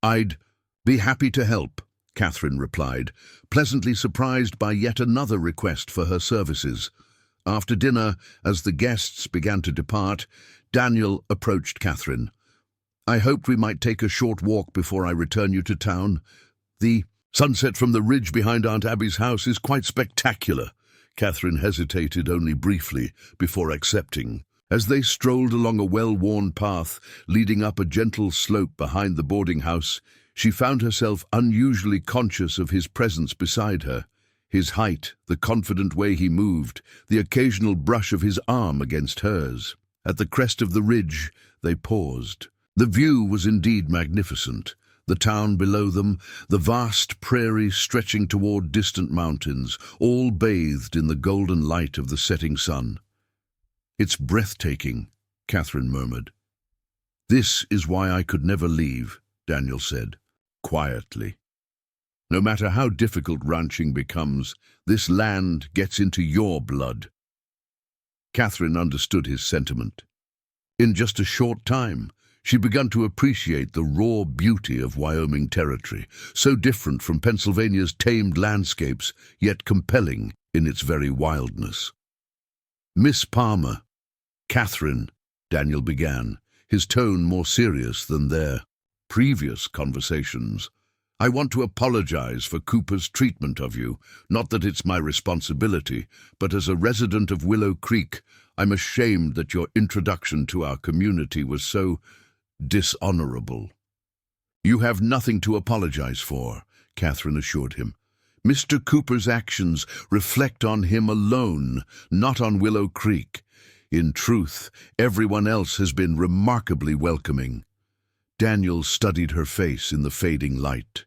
"I'd be happy to help," Catherine replied, pleasantly surprised by yet another request for her services. After dinner, as the guests began to depart, Daniel approached Catherine. "I hoped we might take a short walk before I return you to town. The sunset from the ridge behind Aunt Abby's house is quite spectacular." Catherine hesitated only briefly before accepting. As they strolled along a well-worn path leading up a gentle slope behind the boarding house, she found herself unusually conscious of his presence beside her. His height, the confident way he moved, the occasional brush of his arm against hers. At the crest of the ridge, they paused. The view was indeed magnificent. The town below them, the vast prairie stretching toward distant mountains, all bathed in the golden light of the setting sun. "It's breathtaking," Catherine murmured. "This is why I could never leave," Daniel said, quietly. "No matter how difficult ranching becomes, this land gets into your blood." Catherine understood his sentiment. In just a short time, she began to appreciate the raw beauty of Wyoming territory, so different from Pennsylvania's tamed landscapes, yet compelling in its very wildness. "Miss Palmer." "Catherine," Daniel began, his tone more serious than their previous conversations. "I want to apologize for Cooper's treatment of you. Not that it's my responsibility, but as a resident of Willow Creek, I'm ashamed that your introduction to our community was so dishonorable." "You have nothing to apologize for," Catherine assured him. "Mr. Cooper's actions reflect on him alone, not on Willow Creek. In truth, everyone else has been remarkably welcoming." Daniel studied her face in the fading light.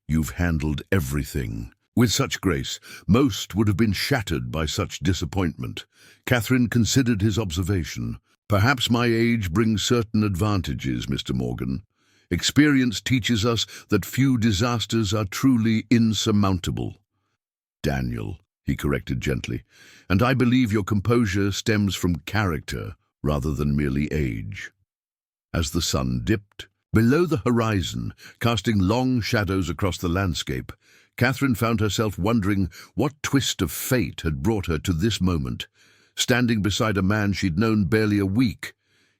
"You've handled everything with such grace. Most would have been shattered by such disappointment." Catherine considered his observation. "Perhaps my age brings certain advantages, Mr. Morgan. Experience teaches us that few disasters are truly insurmountable." "Daniel," he corrected gently, "and I believe your composure stems from character rather than merely age." As the sun dipped below the horizon, casting long shadows across the landscape, Catherine found herself wondering what twist of fate had brought her to this moment, standing beside a man she'd known barely a week,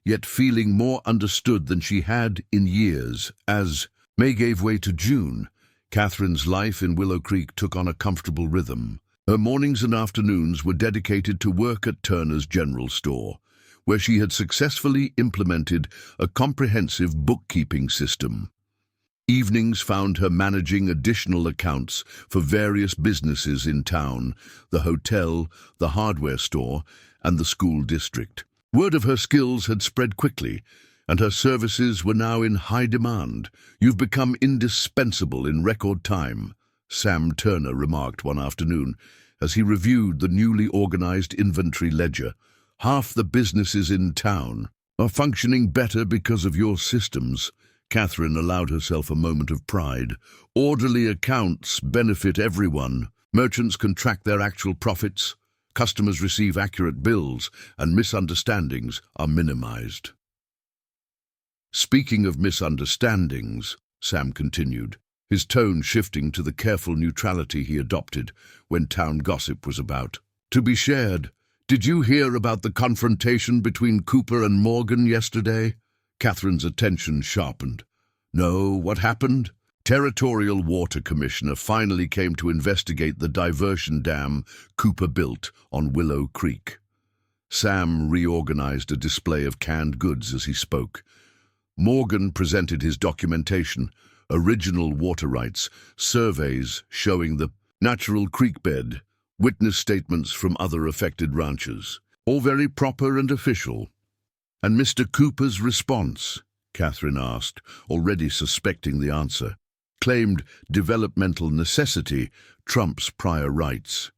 yet feeling more understood than she had in years. As May gave way to June, Catherine's life in Willow Creek took on a comfortable rhythm. Her mornings and afternoons were dedicated to work at Turner's General Store, where she had successfully implemented a comprehensive bookkeeping system. Evenings found her managing additional accounts for various businesses in town, the hotel, the hardware store, and the school district. Word of her skills had spread quickly, and her services were now in high demand. "You've become indispensable in record time," Sam Turner remarked one afternoon as he reviewed the newly organized inventory ledger. "Half the businesses in town are functioning better because of your systems." Catherine allowed herself a moment of pride. "Orderly accounts benefit everyone. Merchants can track their actual profits, customers receive accurate bills, and misunderstandings are minimized." "Speaking of misunderstandings," Sam continued, his tone shifting to the careful neutrality he adopted when town gossip was about to be shared, "did you hear about the confrontation between Cooper and Morgan yesterday?" Catherine's attention sharpened. "No, what happened?" Territorial Water Commissioner finally came to investigate the diversion dam Cooper built on Willow Creek. Sam reorganized a display of canned goods as he spoke. Morgan presented his documentation, original water rights, surveys showing the natural creek bed, witness statements from other affected ranchers. All very proper and official. "And Mr. Cooper's response?" Catherine asked, already suspecting the answer. "Claimed developmental necessity trumps prior rights."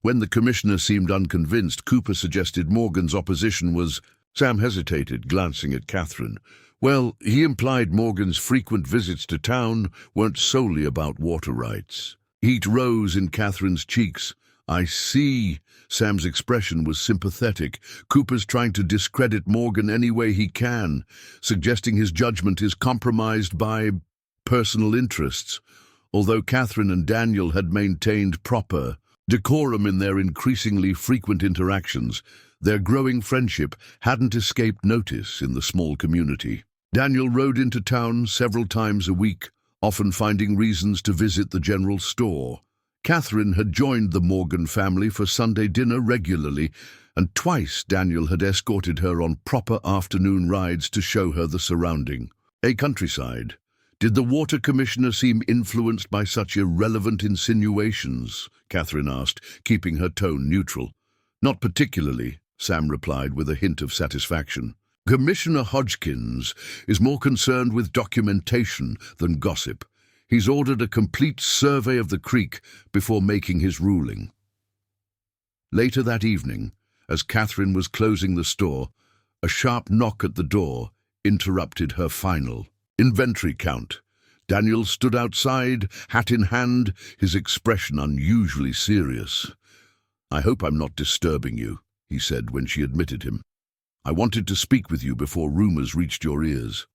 When the commissioner seemed unconvinced, Cooper suggested Morgan's opposition was... Sam hesitated, glancing at Catherine. "Well, he implied Morgan's frequent visits to town weren't solely about water rights." Heat rose in Catherine's cheeks. "I see." Sam's expression was sympathetic. "Cooper's trying to discredit Morgan any way he can, suggesting his judgment is compromised by personal interests." Although Catherine and Daniel had maintained proper decorum in their increasingly frequent interactions, their growing friendship hadn't escaped notice in the small community. Daniel rode into town several times a week, often finding reasons to visit the general store. Catherine had joined the Morgan family for Sunday dinner regularly, and twice Daniel had escorted her on proper afternoon rides to show her the surrounding countryside. "Did the water commissioner seem influenced by such irrelevant insinuations?" Catherine asked, keeping her tone neutral. "Not particularly," Sam replied with a hint of satisfaction. Commissioner Hodgkins is more concerned with documentation than gossip. He's ordered a complete survey of the creek before making his ruling. Later that evening, as Catherine was closing the store, a sharp knock at the door interrupted her final inventory count. Daniel stood outside, hat in hand, his expression unusually serious. "I hope I'm not disturbing you," he said when she admitted him. "I wanted to speak with you before rumors reached your ears."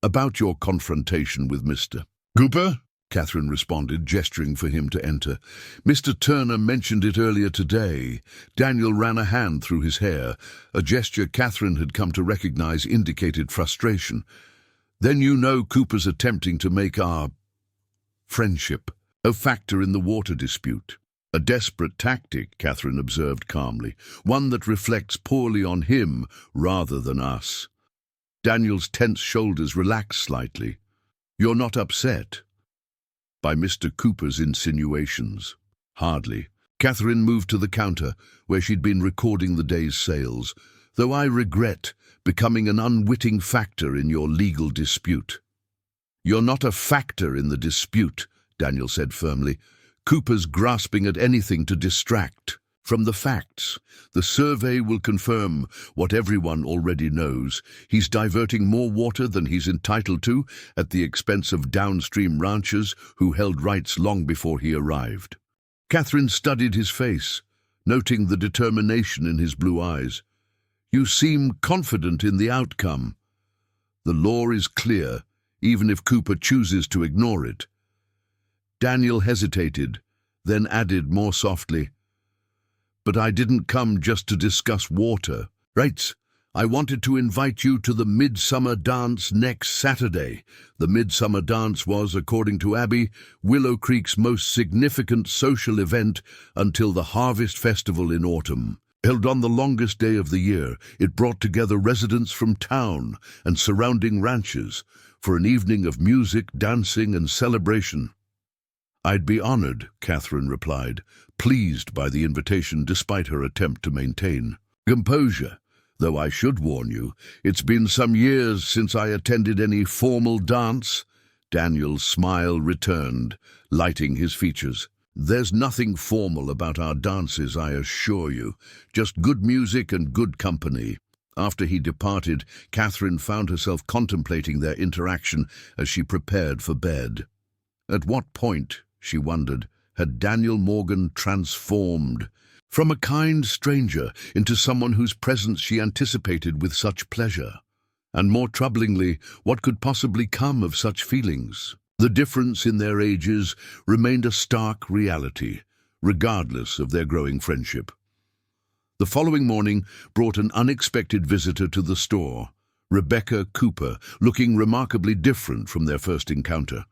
"About your confrontation with Mr. Cooper?" Catherine responded, gesturing for him to enter. "Mr. Turner mentioned it earlier today." Daniel ran a hand through his hair. A gesture Catherine had come to recognize indicated frustration. "Then you know Cooper's attempting to make our friendship a factor in the water dispute." "A desperate tactic," Catherine observed calmly, "one that reflects poorly on him rather than us." Daniel's tense shoulders relaxed slightly. "You're not upset by Mr. Cooper's insinuations?" "Hardly." Catherine moved to the counter, where she'd been recording the day's sales. "Though I regret becoming an unwitting factor in your legal dispute." "You're not a factor in the dispute," Daniel said firmly. "Cooper's grasping at anything to distract from the facts. The survey will confirm what everyone already knows. He's diverting more water than he's entitled to at the expense of downstream ranchers who held rights long before he arrived." Catherine studied his face, noting the determination in his blue eyes. "You seem confident in the outcome." "The law is clear, even if Cooper chooses to ignore it." Daniel hesitated, then added more softly, "But I didn't come just to discuss water. Right, I wanted to invite you to the Midsummer Dance next Saturday." The Midsummer Dance was, according to Abby, Willow Creek's most significant social event until the Harvest Festival in autumn. Held on the longest day of the year, it brought together residents from town and surrounding ranches for an evening of music, dancing, and celebration. "I'd be honored," Catherine replied, pleased by the invitation despite her attempt to maintain composure. "Though I should warn you, it's been some years since I attended any formal dance." Daniel's smile returned, lighting his features. "There's nothing formal about our dances, I assure you. Just good music and good company." After he departed, Catherine found herself contemplating their interaction as she prepared for bed. At what point, she wondered, had Daniel Morgan transformed from a kind stranger into someone whose presence she anticipated with such pleasure? And more troublingly, what could possibly come of such feelings? The difference in their ages remained a stark reality, regardless of their growing friendship. The following morning brought an unexpected visitor to the store, Rebecca Cooper, looking remarkably different from their first encounter.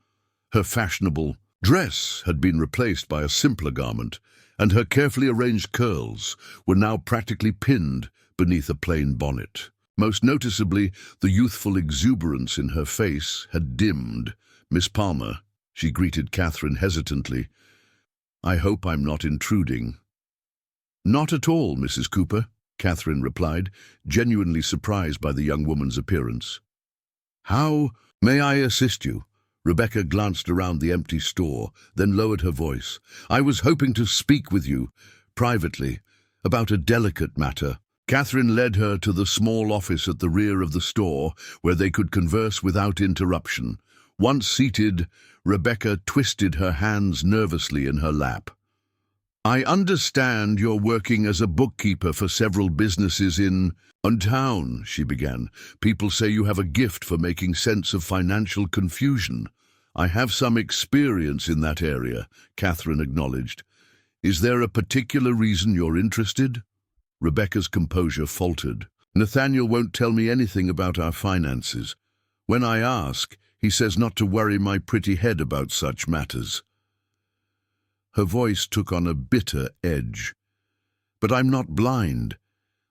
Her fashionable dress had been replaced by a simpler garment, and her carefully arranged curls were now practically pinned beneath a plain bonnet. Most noticeably, the youthful exuberance in her face had dimmed. "Miss Palmer," she greeted Catherine hesitantly. "I hope I'm not intruding." "Not at all, Mrs. Cooper," Catherine replied, genuinely surprised by the young woman's appearance. "How may I assist you?" Rebecca glanced around the empty store, then lowered her voice. "I was hoping to speak with you, privately, about a delicate matter." Catherine led her to the small office at the rear of the store, where they could converse without interruption. Once seated, Rebecca twisted her hands nervously in her lap. "I understand you're working as a bookkeeper for several businesses in town," she began. "People say you have a gift for making sense of financial confusion." "I have some experience in that area," Catherine acknowledged. "Is there a particular reason you're interested?" Rebecca's composure faltered. "Nathaniel won't tell me anything about our finances. When I ask, he says not to worry my pretty head about such matters." Her voice took on a bitter edge. "But I'm not blind.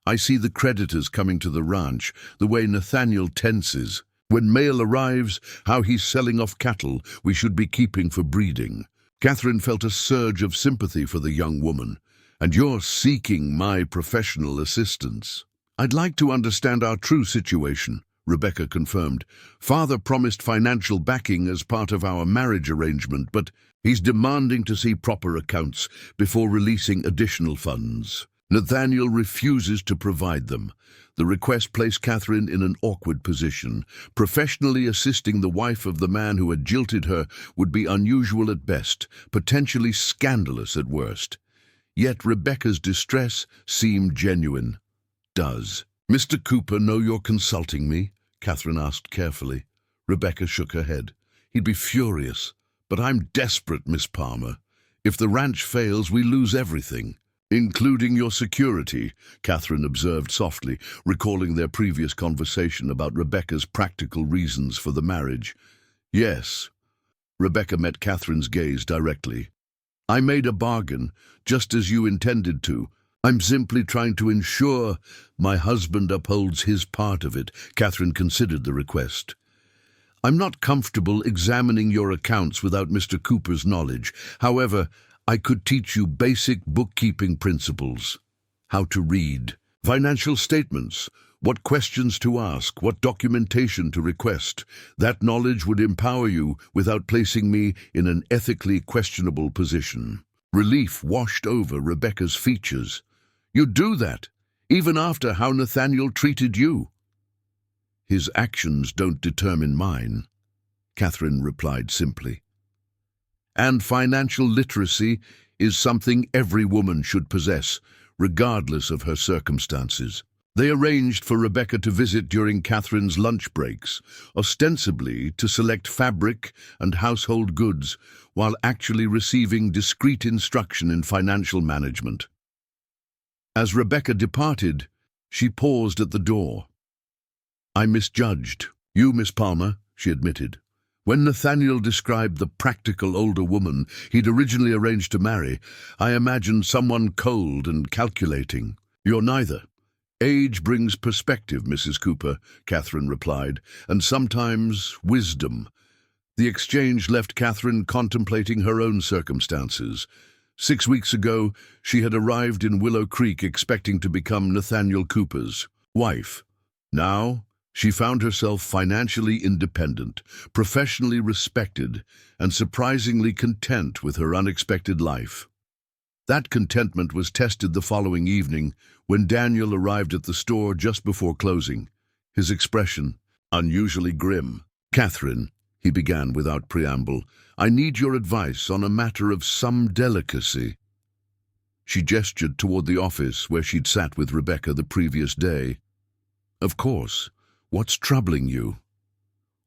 I see the creditors coming to the ranch, the way Nathaniel tenses. When mail arrives, how he's selling off cattle we should be keeping for breeding." Catherine felt a surge of sympathy for the young woman. "And you're seeking my professional assistance." I'd like to understand our true situation, Rebecca confirmed. Father promised financial backing as part of our marriage arrangement, but he's demanding to see proper accounts before releasing additional funds. Nathaniel refuses to provide them. The request placed Catherine in an awkward position. Professionally assisting the wife of the man who had jilted her would be unusual at best, potentially scandalous at worst. Yet Rebecca's distress seemed genuine. Does Mr. Cooper know you're consulting me? Catherine asked carefully. Rebecca shook her head. He'd be furious. But I'm desperate, Miss Palmer. If the ranch fails, we lose everything. Including your security, Catherine observed softly, recalling their previous conversation about Rebecca's practical reasons for the marriage. Yes. Rebecca met Catherine's gaze directly. I made a bargain, just as you intended to. I'm simply trying to ensure my husband upholds his part of it. Catherine considered the request. I'm not comfortable examining your accounts without Mr. Cooper's knowledge. However, I could teach you basic bookkeeping principles. How to read financial statements, what questions to ask, what documentation to request. That knowledge would empower you without placing me in an ethically questionable position. Relief washed over Rebecca's features. You'd do that, even after how Nathaniel treated you. His actions don't determine mine, Catherine replied simply. And financial literacy is something every woman should possess, regardless of her circumstances. They arranged for Rebecca to visit during Catherine's lunch breaks, ostensibly to select fabric and household goods, while actually receiving discreet instruction in financial management. As Rebecca departed, she paused at the door. I misjudged. You, Miss Palmer, she admitted. When Nathaniel described the practical older woman he'd originally arranged to marry, I imagined someone cold and calculating. You're neither. Age brings perspective, Mrs. Cooper, Catherine replied, and sometimes wisdom. The exchange left Catherine contemplating her own circumstances. 6 weeks ago, she had arrived in Willow Creek expecting to become Nathaniel Cooper's wife. Now, she found herself financially independent, professionally respected, and surprisingly content with her unexpected life. That contentment was tested the following evening when Daniel arrived at the store just before closing, his expression unusually grim. Catherine, he began without preamble, I need your advice on a matter of some delicacy. She gestured toward the office where she'd sat with Rebecca the previous day. Of course. What's troubling you?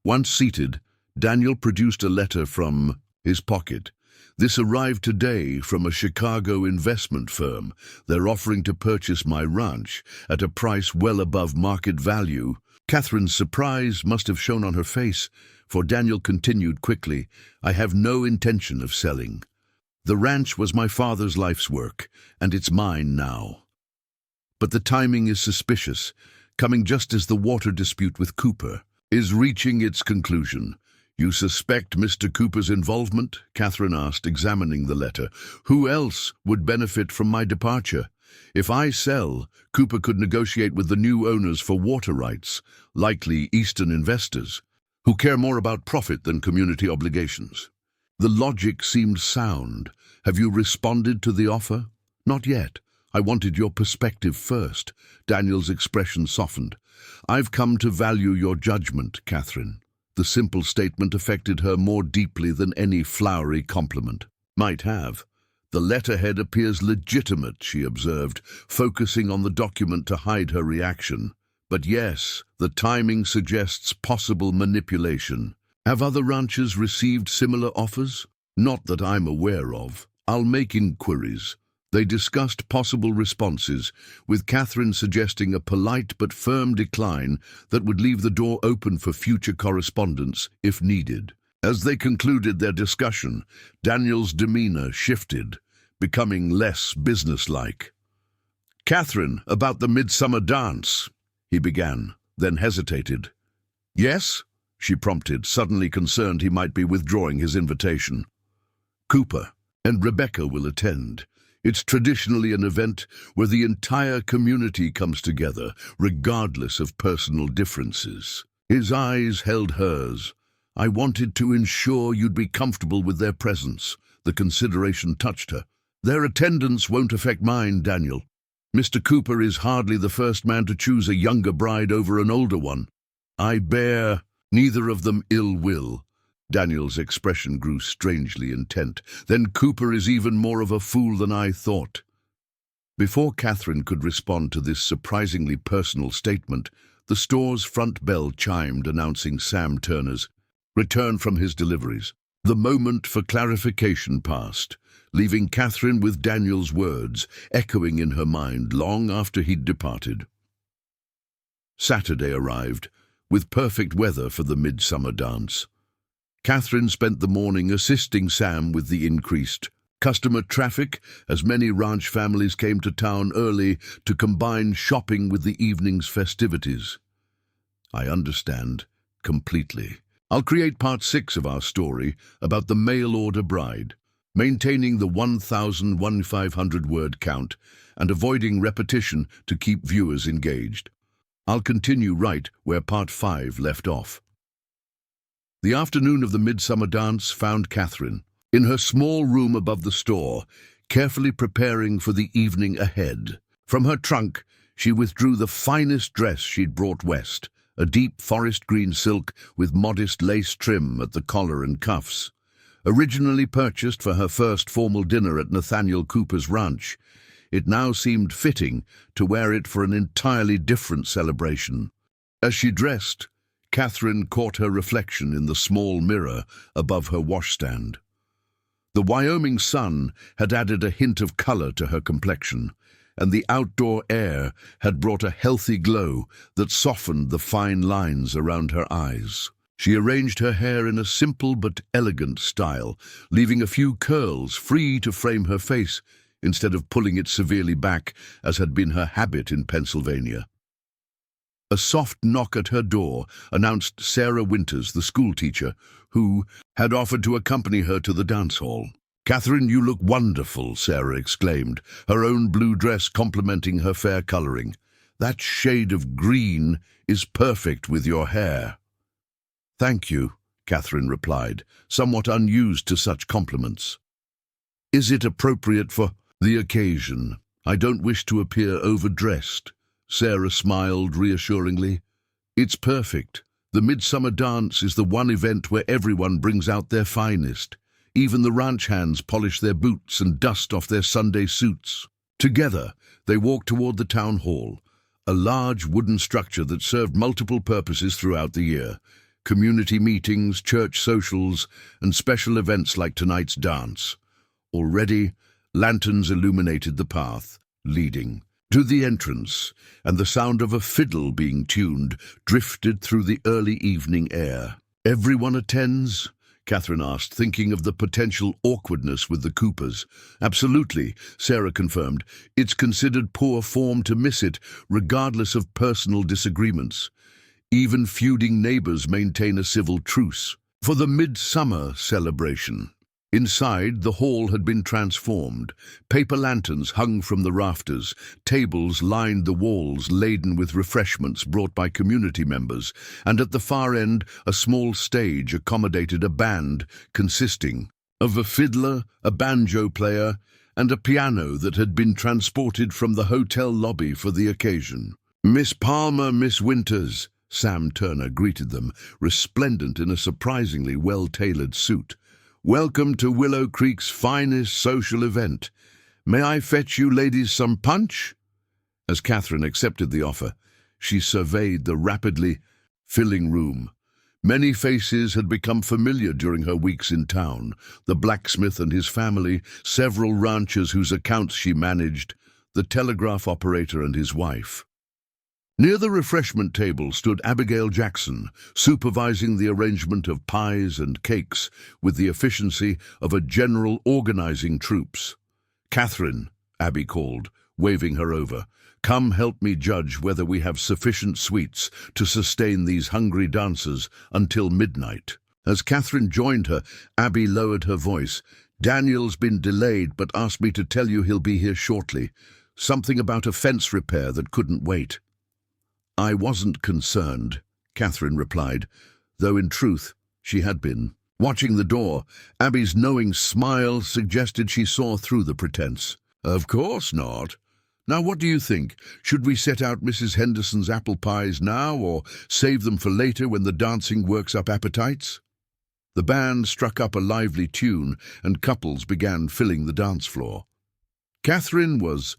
Once seated, Daniel produced a letter from his pocket. This arrived today from a Chicago investment firm. They're offering to purchase my ranch at a price well above market value. Catherine's surprise must have shown on her face, for Daniel continued quickly, I have no intention of selling. The ranch was my father's life's work, and it's mine now. But the timing is suspicious, coming just as the water dispute with Cooper is reaching its conclusion. You suspect Mr. Cooper's involvement? Catherine asked, examining the letter. Who else would benefit from my departure? If I sell, Cooper could negotiate with the new owners for water rights, likely Eastern investors, who care more about profit than community obligations. The logic seemed sound. Have you responded to the offer? Not yet. I wanted your perspective first. Daniel's expression softened. I've come to value your judgment, Catherine. The simple statement affected her more deeply than any flowery compliment might have. The letterhead appears legitimate, she observed, focusing on the document to hide her reaction. But yes, the timing suggests possible manipulation. Have other ranchers received similar offers? Not that I'm aware of. I'll make inquiries. They discussed possible responses, with Catherine suggesting a polite but firm decline that would leave the door open for future correspondence if needed. As they concluded their discussion, Daniel's demeanor shifted, becoming less businesslike. Catherine, about the midsummer dance, he began, then hesitated. Yes? She prompted, suddenly concerned he might be withdrawing his invitation. Cooper and Rebecca will attend. It's traditionally an event where the entire community comes together, regardless of personal differences. His eyes held hers. I wanted to ensure you'd be comfortable with their presence. The consideration touched her. Their attendance won't affect mine, Daniel. Mr. Cooper is hardly the first man to choose a younger bride over an older one. I bear neither of them ill will. Daniel's expression grew strangely intent. Then Cooper is even more of a fool than I thought. Before Catherine could respond to this surprisingly personal statement, the store's front bell chimed, announcing Sam Turner's return from his deliveries. The moment for clarification passed, leaving Catherine with Daniel's words echoing in her mind long after he'd departed. Saturday arrived, with perfect weather for the midsummer dance. Catherine spent the morning assisting Sam with the increased customer traffic, as many ranch families came to town early to combine shopping with the evening's festivities. I understand completely. I'll create part 6 of our story about the mail-order bride, maintaining the 1,500-word count and avoiding repetition to keep viewers engaged. I'll continue right where part 5 left off. The afternoon of the midsummer dance found Catherine in her small room above the store, carefully preparing for the evening ahead. From her trunk, she withdrew the finest dress she'd brought west, a deep forest green silk with modest lace trim at the collar and cuffs. Originally purchased for her first formal dinner at Nathaniel Cooper's ranch, it now seemed fitting to wear it for an entirely different celebration. As she dressed, Catherine caught her reflection in the small mirror above her washstand. The Wyoming sun had added a hint of color to her complexion, and the outdoor air had brought a healthy glow that softened the fine lines around her eyes. She arranged her hair in a simple but elegant style, leaving a few curls free to frame her face instead of pulling it severely back, as had been her habit in Pennsylvania. A soft knock at her door announced Sarah Winters, the schoolteacher, who had offered to accompany her to the dance hall. "Catherine, you look wonderful," Sarah exclaimed, her own blue dress complementing her fair coloring. "That shade of green is perfect with your hair." "Thank you," Catherine replied, somewhat unused to such compliments. "Is it appropriate for the occasion? I don't wish to appear overdressed." Sarah smiled reassuringly. "It's perfect. The midsummer dance is the one event where everyone brings out their finest. Even the ranch hands polish their boots and dust off their Sunday suits." Together, they walked toward the town hall, a large wooden structure that served multiple purposes throughout the year: community meetings, church socials, and special events like tonight's dance. Already, lanterns illuminated the path, leading to the entrance, and the sound of a fiddle being tuned drifted through the early evening air. "Everyone attends?" Catherine asked, thinking of the potential awkwardness with the Coopers. "Absolutely," Sarah confirmed. "It's considered poor form to miss it, regardless of personal disagreements. Even feuding neighbors maintain a civil truce." For the midsummer celebration, inside, the hall had been transformed. Paper lanterns hung from the rafters, tables lined the walls laden with refreshments brought by community members, and at the far end a small stage accommodated a band consisting of a fiddler, a banjo player, and a piano that had been transported from the hotel lobby for the occasion. "Miss Palmer, Miss Winters," Sam Turner greeted them, resplendent in a surprisingly well-tailored suit. "Welcome to Willow Creek's finest social event. May I fetch you ladies some punch?" As Catherine accepted the offer, she surveyed the rapidly filling room. Many faces had become familiar during her weeks in town: the blacksmith and his family, several ranchers whose accounts she managed, the telegraph operator and his wife. Near the refreshment table stood Abigail Jackson, supervising the arrangement of pies and cakes with the efficiency of a general organizing troops. "Catherine," Abby called, waving her over, "come help me judge whether we have sufficient sweets to sustain these hungry dancers until midnight." As Catherine joined her, Abby lowered her voice. Daniel's been delayed, but asked me to tell you he'll be here shortly. Something about a fence repair that couldn't wait." "I wasn't concerned," Catherine replied, though in truth she had been. Watching the door, Abby's knowing smile suggested she saw through the pretense. "Of course not. Now what do you think? Should we set out Mrs. Henderson's apple pies now, or save them for later when the dancing works up appetites?" The band struck up a lively tune, and couples began filling the dance floor. Catherine was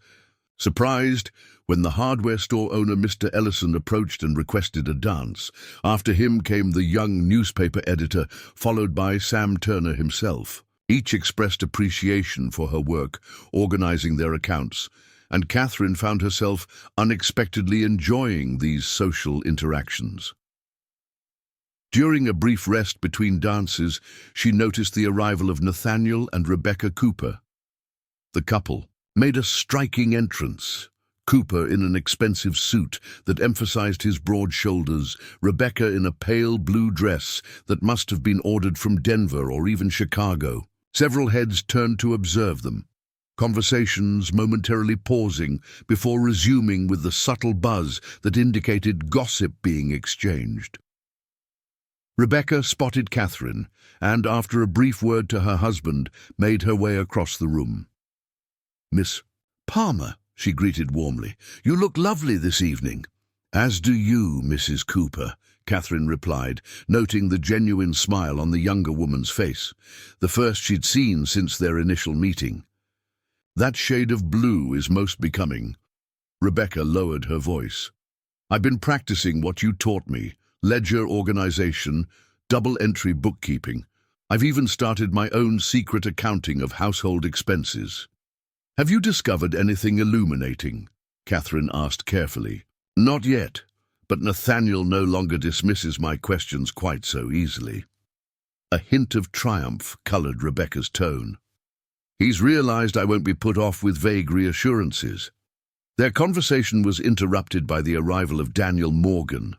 surprised when the hardware store owner Mr. Ellison approached and requested a dance. After him came the young newspaper editor, followed by Sam Turner himself. Each expressed appreciation for her work, organizing their accounts, and Catherine found herself unexpectedly enjoying these social interactions. During a brief rest between dances, she noticed the arrival of Nathaniel and Rebecca Cooper. The couple made a striking entrance. Cooper in an expensive suit that emphasized his broad shoulders, Rebecca in a pale blue dress that must have been ordered from Denver or even Chicago. Several heads turned to observe them, conversations momentarily pausing before resuming with the subtle buzz that indicated gossip being exchanged. Rebecca spotted Catherine and, after a brief word to her husband, made her way across the room. "Miss Palmer," she greeted warmly, "you look lovely this evening." "As do you, Mrs. Cooper," Catherine replied, noting the genuine smile on the younger woman's face, the first she'd seen since their initial meeting. "That shade of blue is most becoming." Rebecca lowered her voice. "I've been practicing what you taught me. Ledger organization, double-entry bookkeeping. I've even started my own secret accounting of household expenses." "Have you discovered anything illuminating?" Catherine asked carefully. "Not yet, but Nathaniel no longer dismisses my questions quite so easily." A hint of triumph colored Rebecca's tone. "He's realized I won't be put off with vague reassurances." Their conversation was interrupted by the arrival of Daniel Morgan,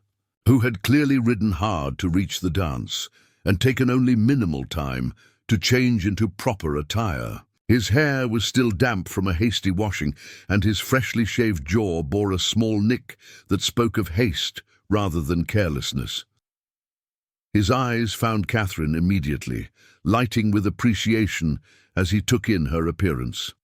who had clearly ridden hard to reach the dance and taken only minimal time to change into proper attire. His hair was still damp from a hasty washing, and his freshly shaved jaw bore a small nick that spoke of haste rather than carelessness. His eyes found Catherine immediately, lighting with appreciation as he took in her appearance.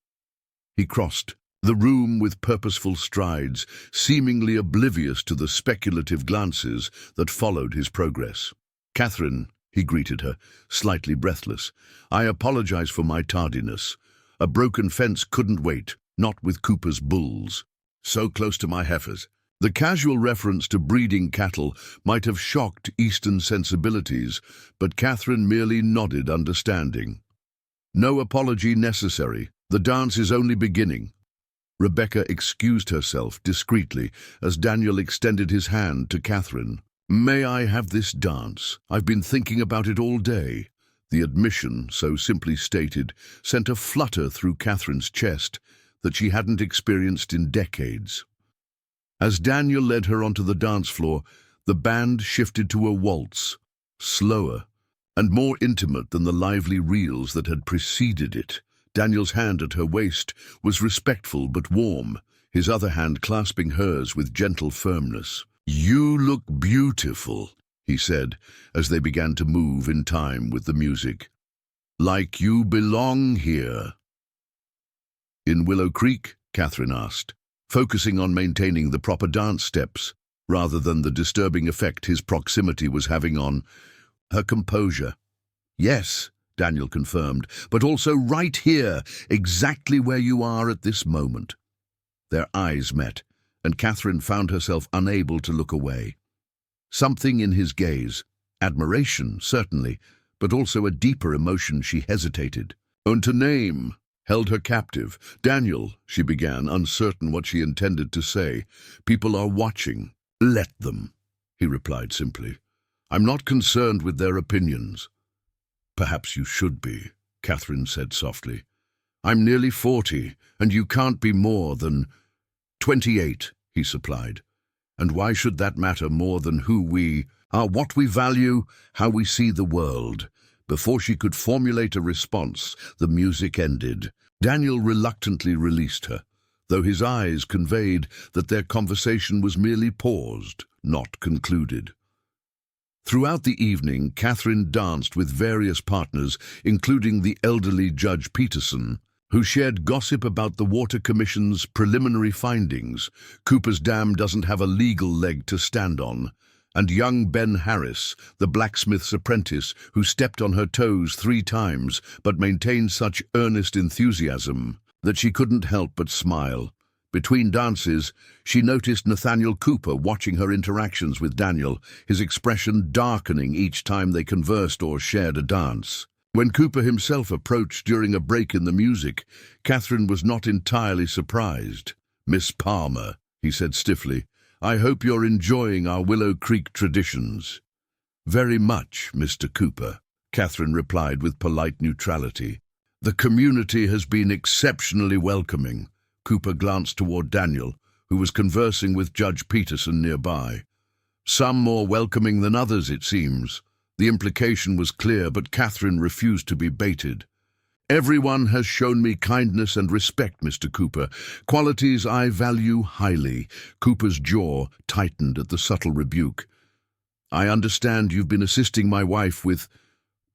He crossed the room with purposeful strides, seemingly oblivious to the speculative glances that followed his progress. "Catherine," he greeted her, slightly breathless, "I apologize for my tardiness. A broken fence couldn't wait, not with Cooper's bulls. So close to my heifers." The casual reference to breeding cattle might have shocked Eastern sensibilities, but Catherine merely nodded understanding. "No apology necessary. The dance is only beginning." Rebecca excused herself discreetly as Daniel extended his hand to Catherine. "May I have this dance? I've been thinking about it all day." The admission, so simply stated, sent a flutter through Catherine's chest that she hadn't experienced in decades. As Daniel led her onto the dance floor, the band shifted to a waltz, slower and more intimate than the lively reels that had preceded it. Daniel's hand at her waist was respectful but warm, his other hand clasping hers with gentle firmness. "You look beautiful," he said, as they began to move in time with the music. "Like you belong here." "In Willow Creek?" Catherine asked, focusing on maintaining the proper dance steps, rather than the disturbing effect his proximity was having on her composure. "Yes," Daniel confirmed, "but also right here, exactly where you are at this moment." Their eyes met, and Catherine found herself unable to look away. Something in his gaze, admiration, certainly, but also a deeper emotion she hesitated. "And to name," held her captive. "Daniel," she began, uncertain what she intended to say. "People are watching." "Let them," he replied simply. "I'm not concerned with their opinions." "Perhaps you should be," Catherine said softly. "I'm nearly 40, and you can't be more than 28, he supplied. "And why should that matter more than who we are, what we value, how we see the world?" Before she could formulate a response, the music ended. Daniel reluctantly released her, though his eyes conveyed that their conversation was merely paused, not concluded. Throughout the evening, Catherine danced with various partners, including the elderly Judge Peterson, who shared gossip about the Water Commission's preliminary findings. Cooper's Dam doesn't have a legal leg to stand on. And young Ben Harris, the blacksmith's apprentice, who stepped on her toes 3 times but maintained such earnest enthusiasm that she couldn't help but smile. Between dances, she noticed Nathaniel Cooper watching her interactions with Daniel, his expression darkening each time they conversed or shared a dance. When Cooper himself approached during a break in the music, Catherine was not entirely surprised. "Miss Palmer," he said stiffly, "I hope you're enjoying our Willow Creek traditions." "Very much, Mr. Cooper," Catherine replied with polite neutrality. "The community has been exceptionally welcoming." Cooper glanced toward Daniel, who was conversing with Judge Peterson nearby. "Some more welcoming than others, it seems." The implication was clear, but Catherine refused to be baited. "Everyone has shown me kindness and respect, Mr. Cooper, qualities I value highly." Cooper's jaw tightened at the subtle rebuke. "I understand you've been assisting my wife with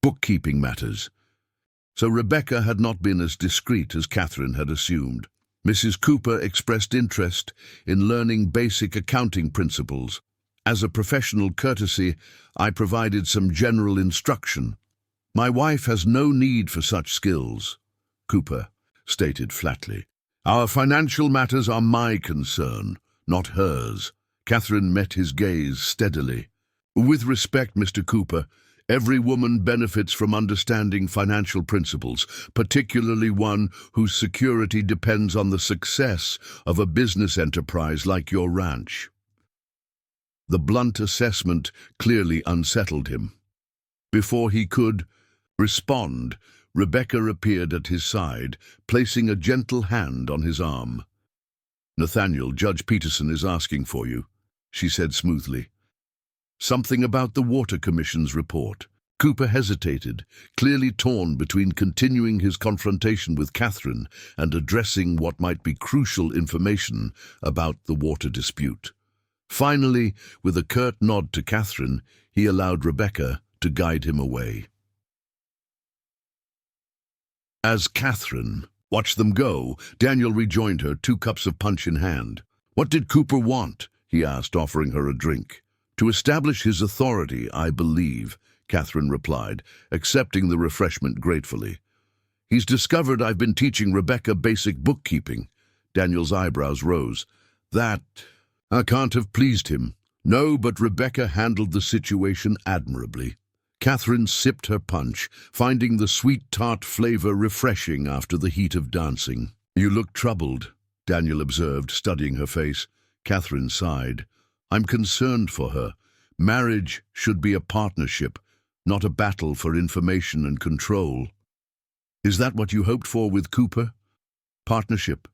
bookkeeping matters." So Rebecca had not been as discreet as Catherine had assumed. Mrs. Cooper expressed interest in learning basic accounting principles. As a professional courtesy, I provided some general instruction. "My wife has no need for such skills," Cooper stated flatly. "Our financial matters are my concern, not hers." Catherine met his gaze steadily. "With respect, Mr. Cooper, every woman benefits from understanding financial principles, particularly one whose security depends on the success of a business enterprise like your ranch." The blunt assessment clearly unsettled him. Before he could respond, Rebecca appeared at his side, placing a gentle hand on his arm. "Nathaniel, Judge Peterson is asking for you," she said smoothly. "Something about the Water Commission's report." Cooper hesitated, clearly torn between continuing his confrontation with Catherine and addressing what might be crucial information about the water dispute. Finally, with a curt nod to Catherine, he allowed Rebecca to guide him away. As Catherine watched them go, Daniel rejoined her, 2 cups of punch in hand. "What did Cooper want?" he asked, offering her a drink. "To establish his authority, I believe," Catherine replied, accepting the refreshment gratefully. "He's discovered I've been teaching Rebecca basic bookkeeping." Daniel's eyebrows rose. "That can't have pleased him." "No, but Rebecca handled the situation admirably." Catherine sipped her punch, finding the sweet tart flavor refreshing after the heat of dancing. "You look troubled," Daniel observed, studying her face. Catherine sighed. "I'm concerned for her. Marriage should be a partnership, not a battle for information and control." "Is that what you hoped for with Cooper? Partnership?"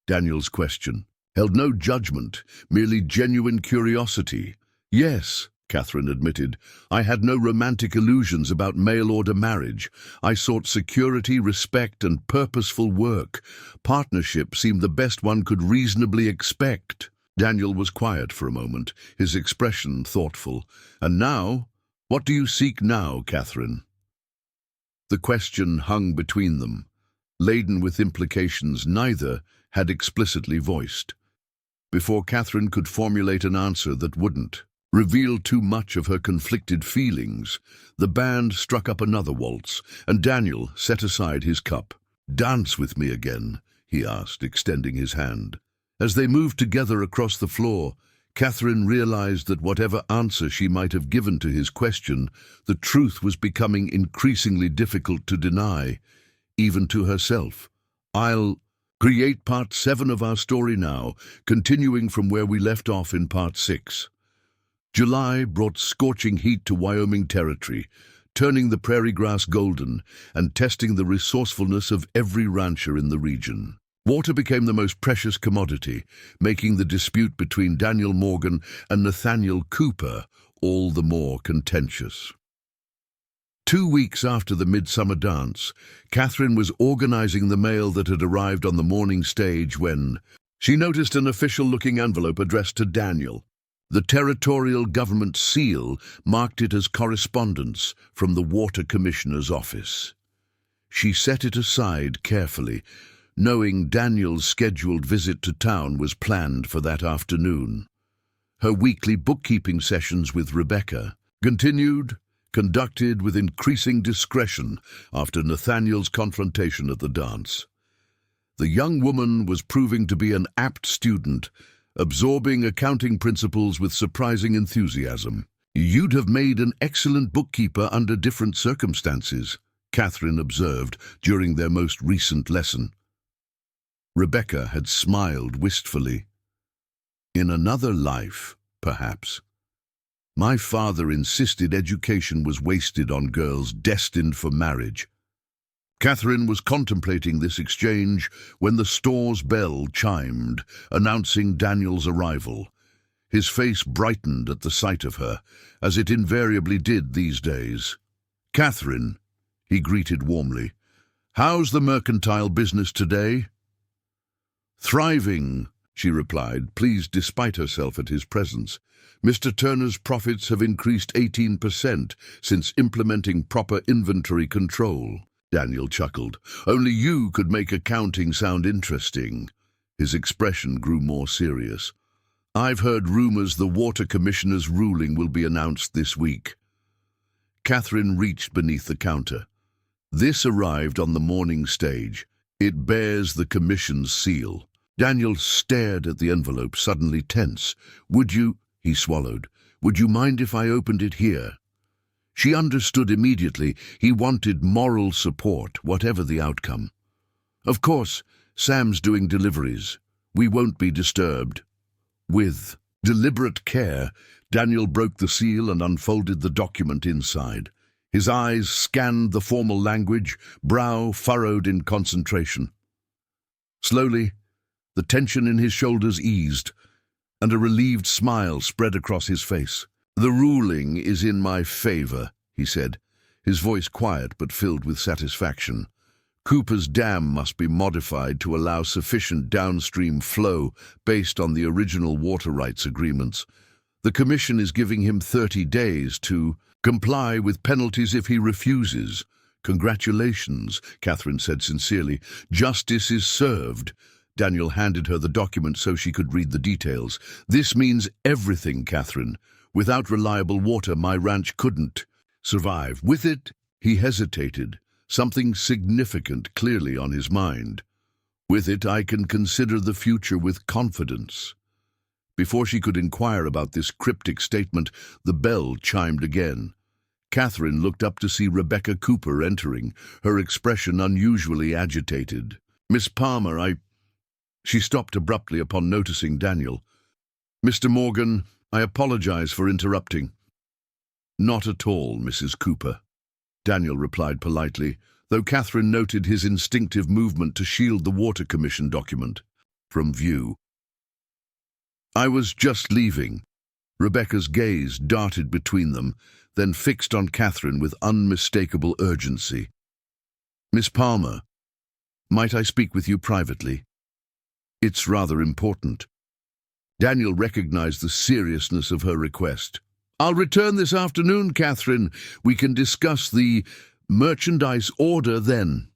Daniel's question held no judgment, merely genuine curiosity. "Yes," Catherine admitted, "I had no romantic illusions about mail-order marriage. I sought security, respect, and purposeful work. Partnership seemed the best one could reasonably expect." Daniel was quiet for a moment, his expression thoughtful. "And now? What do you seek now, Catherine?" The question hung between them, laden with implications neither had explicitly voiced. Before Catherine could formulate an answer that wouldn't reveal too much of her conflicted feelings, the band struck up another waltz, and Daniel set aside his cup. "Dance with me again," he asked, extending his hand. As they moved together across the floor, Catherine realized that whatever answer she might have given to his question, the truth was becoming increasingly difficult to deny, even to herself. "I'll create part 7 of our story now, continuing from where we left off in part 6. July brought scorching heat to Wyoming territory, turning the prairie grass golden and testing the resourcefulness of every rancher in the region. Water became the most precious commodity, making the dispute between Daniel Morgan and Nathaniel Cooper all the more contentious. 2 weeks after the midsummer dance, Catherine was organizing the mail that had arrived on the morning stage when she noticed an official-looking envelope addressed to Daniel. The territorial government seal marked it as correspondence from the Water Commissioner's office. She set it aside carefully, knowing Daniel's scheduled visit to town was planned for that afternoon. Her weekly bookkeeping sessions with Rebecca continued, conducted with increasing discretion after Nathaniel's confrontation at the dance. The young woman was proving to be an apt student, absorbing accounting principles with surprising enthusiasm. "You'd have made an excellent bookkeeper under different circumstances," Catherine observed during their most recent lesson. Rebecca had smiled wistfully. "In another life, perhaps. My father insisted education was wasted on girls destined for marriage." Catherine was contemplating this exchange when the store's bell chimed, announcing Daniel's arrival. His face brightened at the sight of her, as it invariably did these days. "Catherine," he greeted warmly, "how's the mercantile business today?" "Thriving," she replied, pleased despite herself at his presence. "Mr. Turner's profits have increased 18% since implementing proper inventory control." Daniel chuckled. "Only you could make accounting sound interesting." His expression grew more serious. "I've heard rumors the Water Commissioner's ruling will be announced this week." Catherine reached beneath the counter. This arrived on the morning stage. It bears the Commission's seal. Daniel stared at the envelope, suddenly tense. "Would you—" he swallowed. "Would you mind if I opened it here?" She understood immediately. He wanted moral support, whatever the outcome. "Of course, Sam's doing deliveries. We won't be disturbed." With deliberate care, Daniel broke the seal and unfolded the document inside. His eyes scanned the formal language, brow furrowed in concentration. Slowly, the tension in his shoulders eased, and a relieved smile spread across his face. "The ruling is in my favor," he said, his voice quiet but filled with satisfaction. "Cooper's Dam must be modified to allow sufficient downstream flow based on the original water rights agreements. The Commission is giving him 30 days to comply with penalties if he refuses." "Congratulations," Catherine said sincerely. "Justice is served." Daniel handed her the document so she could read the details. "This means everything, Catherine. Without reliable water, my ranch couldn't survive." With it, he hesitated, something significant clearly on his mind. "With it, I can consider the future with confidence." Before she could inquire about this cryptic statement, the bell chimed again. Catherine looked up to see Rebecca Cooper entering, her expression unusually agitated. "Miss Palmer, She stopped abruptly upon noticing Daniel. "Mr. Morgan, I apologize for interrupting." "Not at all, Mrs. Cooper," Daniel replied politely, though Catherine noted his instinctive movement to shield the Water Commission document from view. "I was just leaving." Rebecca's gaze darted between them, then fixed on Catherine with unmistakable urgency. "Miss Palmer, might I speak with you privately? It's rather important." Daniel recognized the seriousness of her request. "I'll return this afternoon, Catherine. We can discuss the merchandise order then."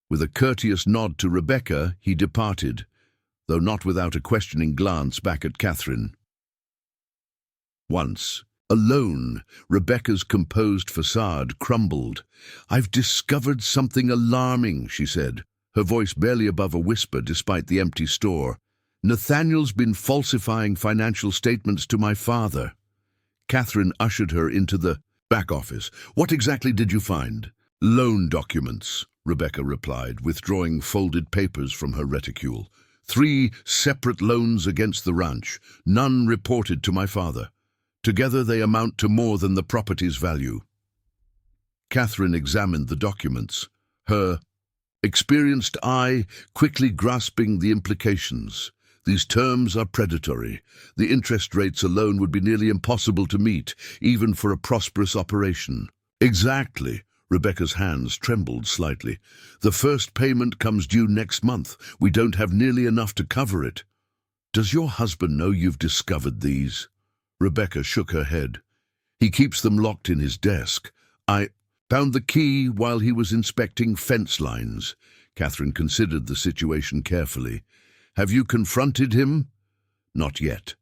With a courteous nod to Rebecca, he departed, though not without a questioning glance back at Catherine. Once, alone, Rebecca's composed facade crumbled. "I've discovered something alarming," she said, her voice barely above a whisper despite the empty store. "Nathaniel's been falsifying financial statements to my father." Catherine ushered her into the back office. "What exactly did you find?" "Loan documents," Rebecca replied, withdrawing folded papers from her reticule. 3 separate loans against the ranch, none reported to my father. Together they amount to more than the property's value." Catherine examined the documents, her experienced eye quickly grasping the implications. "These terms are predatory. The interest rates alone would be nearly impossible to meet, even for a prosperous operation." Exactly. Rebecca's hands trembled slightly. The first payment comes due next month. We don't have nearly enough to cover it. Does your husband know you've discovered these? Rebecca shook her head. He keeps them locked in his desk. I found the key while he was inspecting fence lines. Catherine considered the situation carefully. Have you confronted him? Not yet.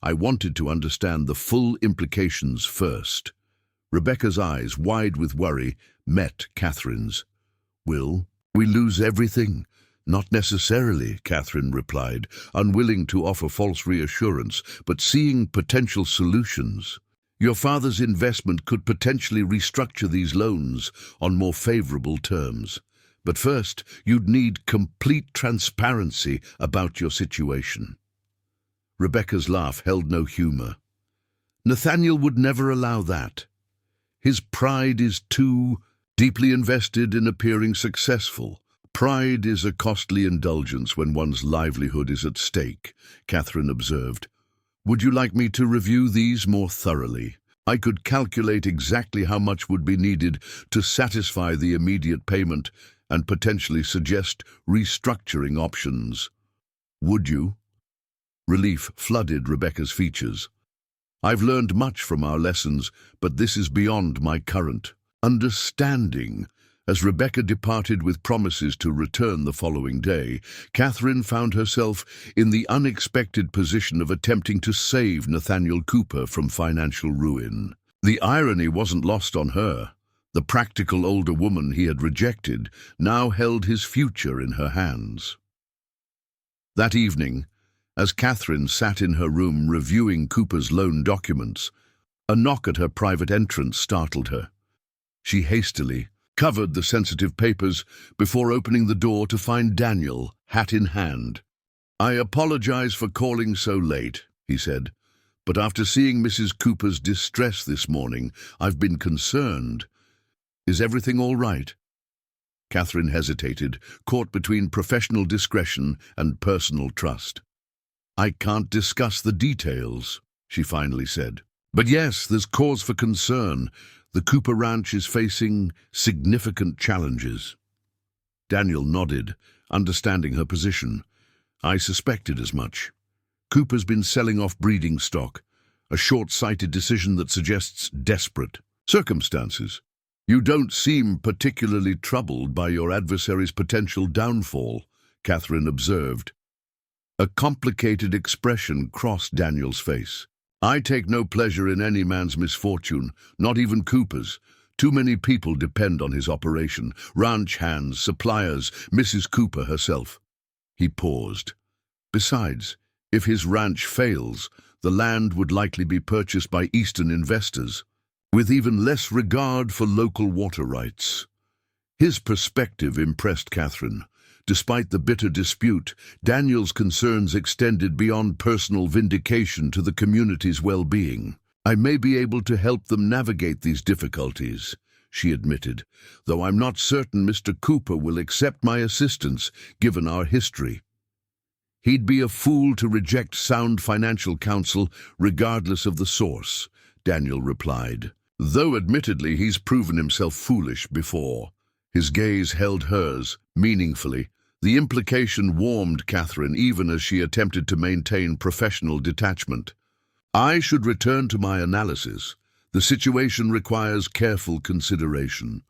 I wanted to understand the full implications first. Rebecca's eyes, wide with worry, met Catherine's. Will we lose everything? Not necessarily, Catherine replied, unwilling to offer false reassurance, but seeing potential solutions. Your father's investment could potentially restructure these loans on more favorable terms. But first, you'd need complete transparency about your situation. Rebecca's laugh held no humor. Nathaniel would never allow that. His pride is too deeply invested in appearing successful. Pride is a costly indulgence when one's livelihood is at stake, Catherine observed. Would you like me to review these more thoroughly? I could calculate exactly how much would be needed to satisfy the immediate payment and potentially suggest restructuring options. Would you? Relief flooded Rebecca's features. I've learned much from our lessons, but this is beyond my current understanding. As Rebecca departed with promises to return the following day, Catherine found herself in the unexpected position of attempting to save Nathaniel Cooper from financial ruin. The irony wasn't lost on her. The practical older woman he had rejected now held his future in her hands. That evening, as Catherine sat in her room reviewing Cooper's loan documents, a knock at her private entrance startled her. She hastily covered the sensitive papers before opening the door to find Daniel, hat in hand. I apologize for calling so late, he said, but after seeing Mrs. Cooper's distress this morning, I've been concerned. Is everything all right? Catherine hesitated, caught between professional discretion and personal trust. I can't discuss the details, she finally said. But yes, there's cause for concern. The Cooper Ranch is facing significant challenges. Daniel nodded, understanding her position. I suspected as much. Cooper's been selling off breeding stock, a short-sighted decision that suggests desperate circumstances. You don't seem particularly troubled by your adversary's potential downfall, Catherine observed. A complicated expression crossed Daniel's face. I take no pleasure in any man's misfortune, not even Cooper's. Too many people depend on his operation, ranch hands, suppliers, Mrs. Cooper herself. He paused. Besides, if his ranch fails, the land would likely be purchased by Eastern investors, with even less regard for local water rights. His perspective impressed Catherine. Despite the bitter dispute, Daniel's concerns extended beyond personal vindication to the community's well-being. I may be able to help them navigate these difficulties, she admitted, though I'm not certain Mr. Cooper will accept my assistance, given our history. He'd be a fool to reject sound financial counsel regardless of the source, Daniel replied, though admittedly he's proven himself foolish before. His gaze held hers, meaningfully. The implication warmed Catherine even as she attempted to maintain professional detachment. I should return to my analysis. The situation requires careful consideration.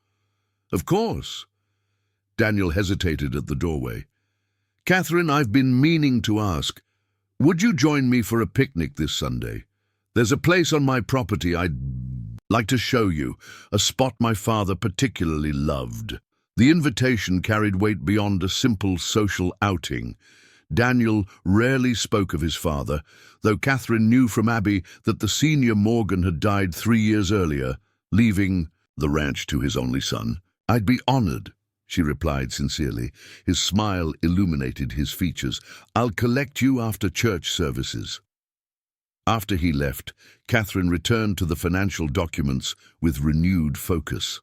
Of course. Daniel hesitated at the doorway. Catherine, I've been meaning to ask, would you join me for a picnic this Sunday? There's a place on my property I'd like to show you, a spot my father particularly loved. The invitation carried weight beyond a simple social outing. Daniel rarely spoke of his father, though Catherine knew from Abby that the senior Morgan had died 3 years earlier, leaving the ranch to his only son. I'd be honored, she replied sincerely. His smile illuminated his features. I'll collect you after church services. After he left, Catherine returned to the financial documents with renewed focus.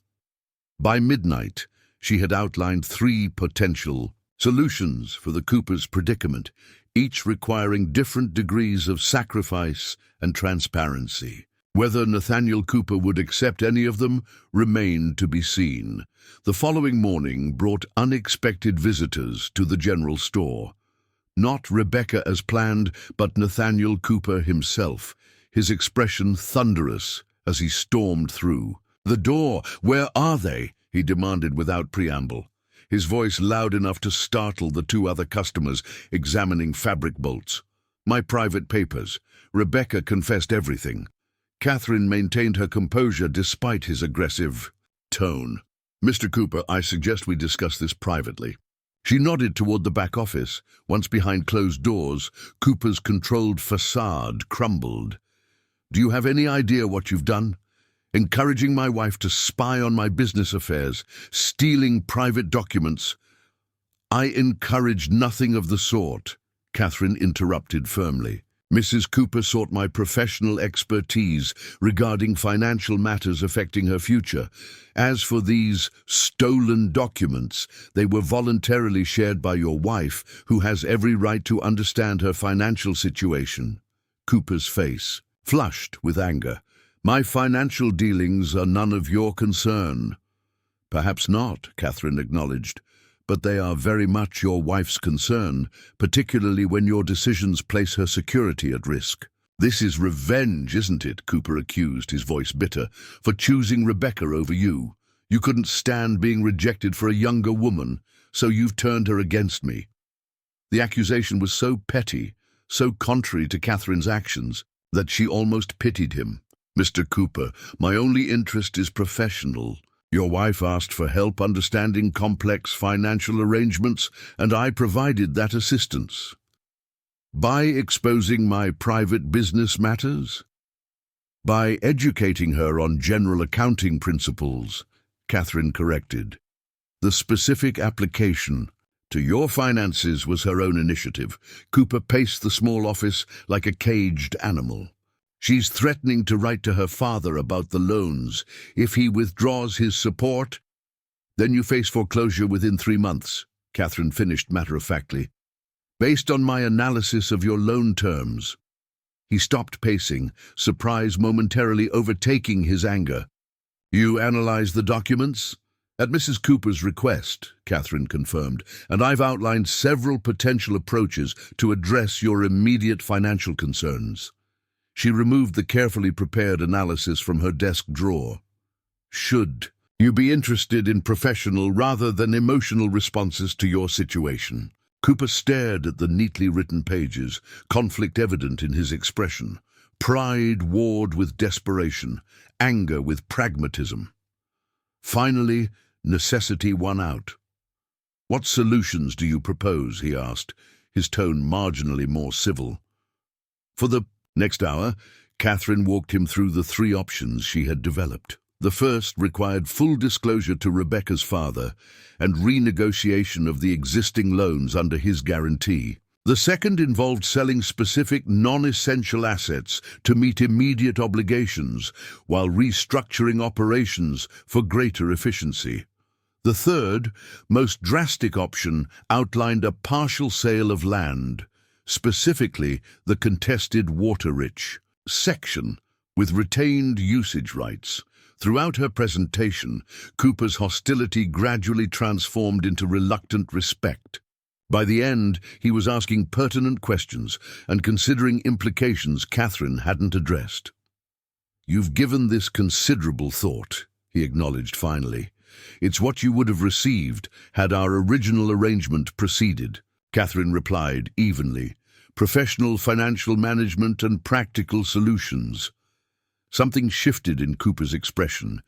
By midnight, she had outlined 3 potential solutions for the Coopers' predicament, each requiring different degrees of sacrifice and transparency. Whether Nathaniel Cooper would accept any of them remained to be seen. The following morning brought unexpected visitors to the general store. Not Rebecca as planned, but Nathaniel Cooper himself, his expression thunderous as he stormed through. "The door! Where are they?" he demanded without preamble, his voice loud enough to startle the two other customers examining fabric bolts. "My private papers." Rebecca confessed everything. Catherine maintained her composure despite his aggressive tone. "Mr. Cooper, I suggest we discuss this privately." She nodded toward the back office. Once behind closed doors, Cooper's controlled facade crumbled. "Do you have any idea what you've done? Encouraging my wife to spy on my business affairs, stealing private documents." "I encouraged nothing of the sort," Catherine interrupted firmly. "Mrs. Cooper sought my professional expertise regarding financial matters affecting her future. As for these stolen documents, they were voluntarily shared by your wife, who has every right to understand her financial situation." Cooper's face flushed with anger. "My financial dealings are none of your concern." "Perhaps not," Catherine acknowledged, "but they are very much your wife's concern, particularly when your decisions place her security at risk." "This is revenge, isn't it?" Cooper accused, his voice bitter, "for choosing Rebecca over you. You couldn't stand being rejected for a younger woman, so you've turned her against me." The accusation was so petty, so contrary to Catherine's actions, that she almost pitied him. "Mr. Cooper, my only interest is professional. Your wife asked for help understanding complex financial arrangements, and I provided that assistance." "By exposing my private business matters?" "By educating her on general accounting principles," Catherine corrected. "The specific application to your finances was her own initiative." Cooper paced the small office like a caged animal. "She's threatening to write to her father about the loans. If he withdraws his support, then you face foreclosure within 3 months, Catherine finished matter-of-factly. "Based on my analysis of your loan terms." He stopped pacing, surprise momentarily overtaking his anger. "You analyzed the documents?" "At Mrs. Cooper's request," Catherine confirmed, "and I've outlined several potential approaches to address your immediate financial concerns." She removed the carefully prepared analysis from her desk drawer. "Should you be interested in professional rather than emotional responses to your situation?" Cooper stared at the neatly written pages, conflict evident in his expression. Pride warred with desperation, anger with pragmatism. Finally, necessity won out. "What solutions do you propose?" he asked, his tone marginally more civil. For the next hour, Catherine walked him through the 3 options she had developed. The first required full disclosure to Rebecca's father and renegotiation of the existing loans under his guarantee. The second involved selling specific non-essential assets to meet immediate obligations while restructuring operations for greater efficiency. The third, most drastic option outlined a partial sale of land, specifically the contested water-rich section, with retained usage rights. Throughout her presentation, Cooper's hostility gradually transformed into reluctant respect. By the end, he was asking pertinent questions and considering implications Catherine hadn't addressed. "You've given this considerable thought," he acknowledged finally. "It's what you would have received had our original arrangement proceeded," Catherine replied evenly. "Professional financial management and practical solutions." Something shifted in Cooper's expression,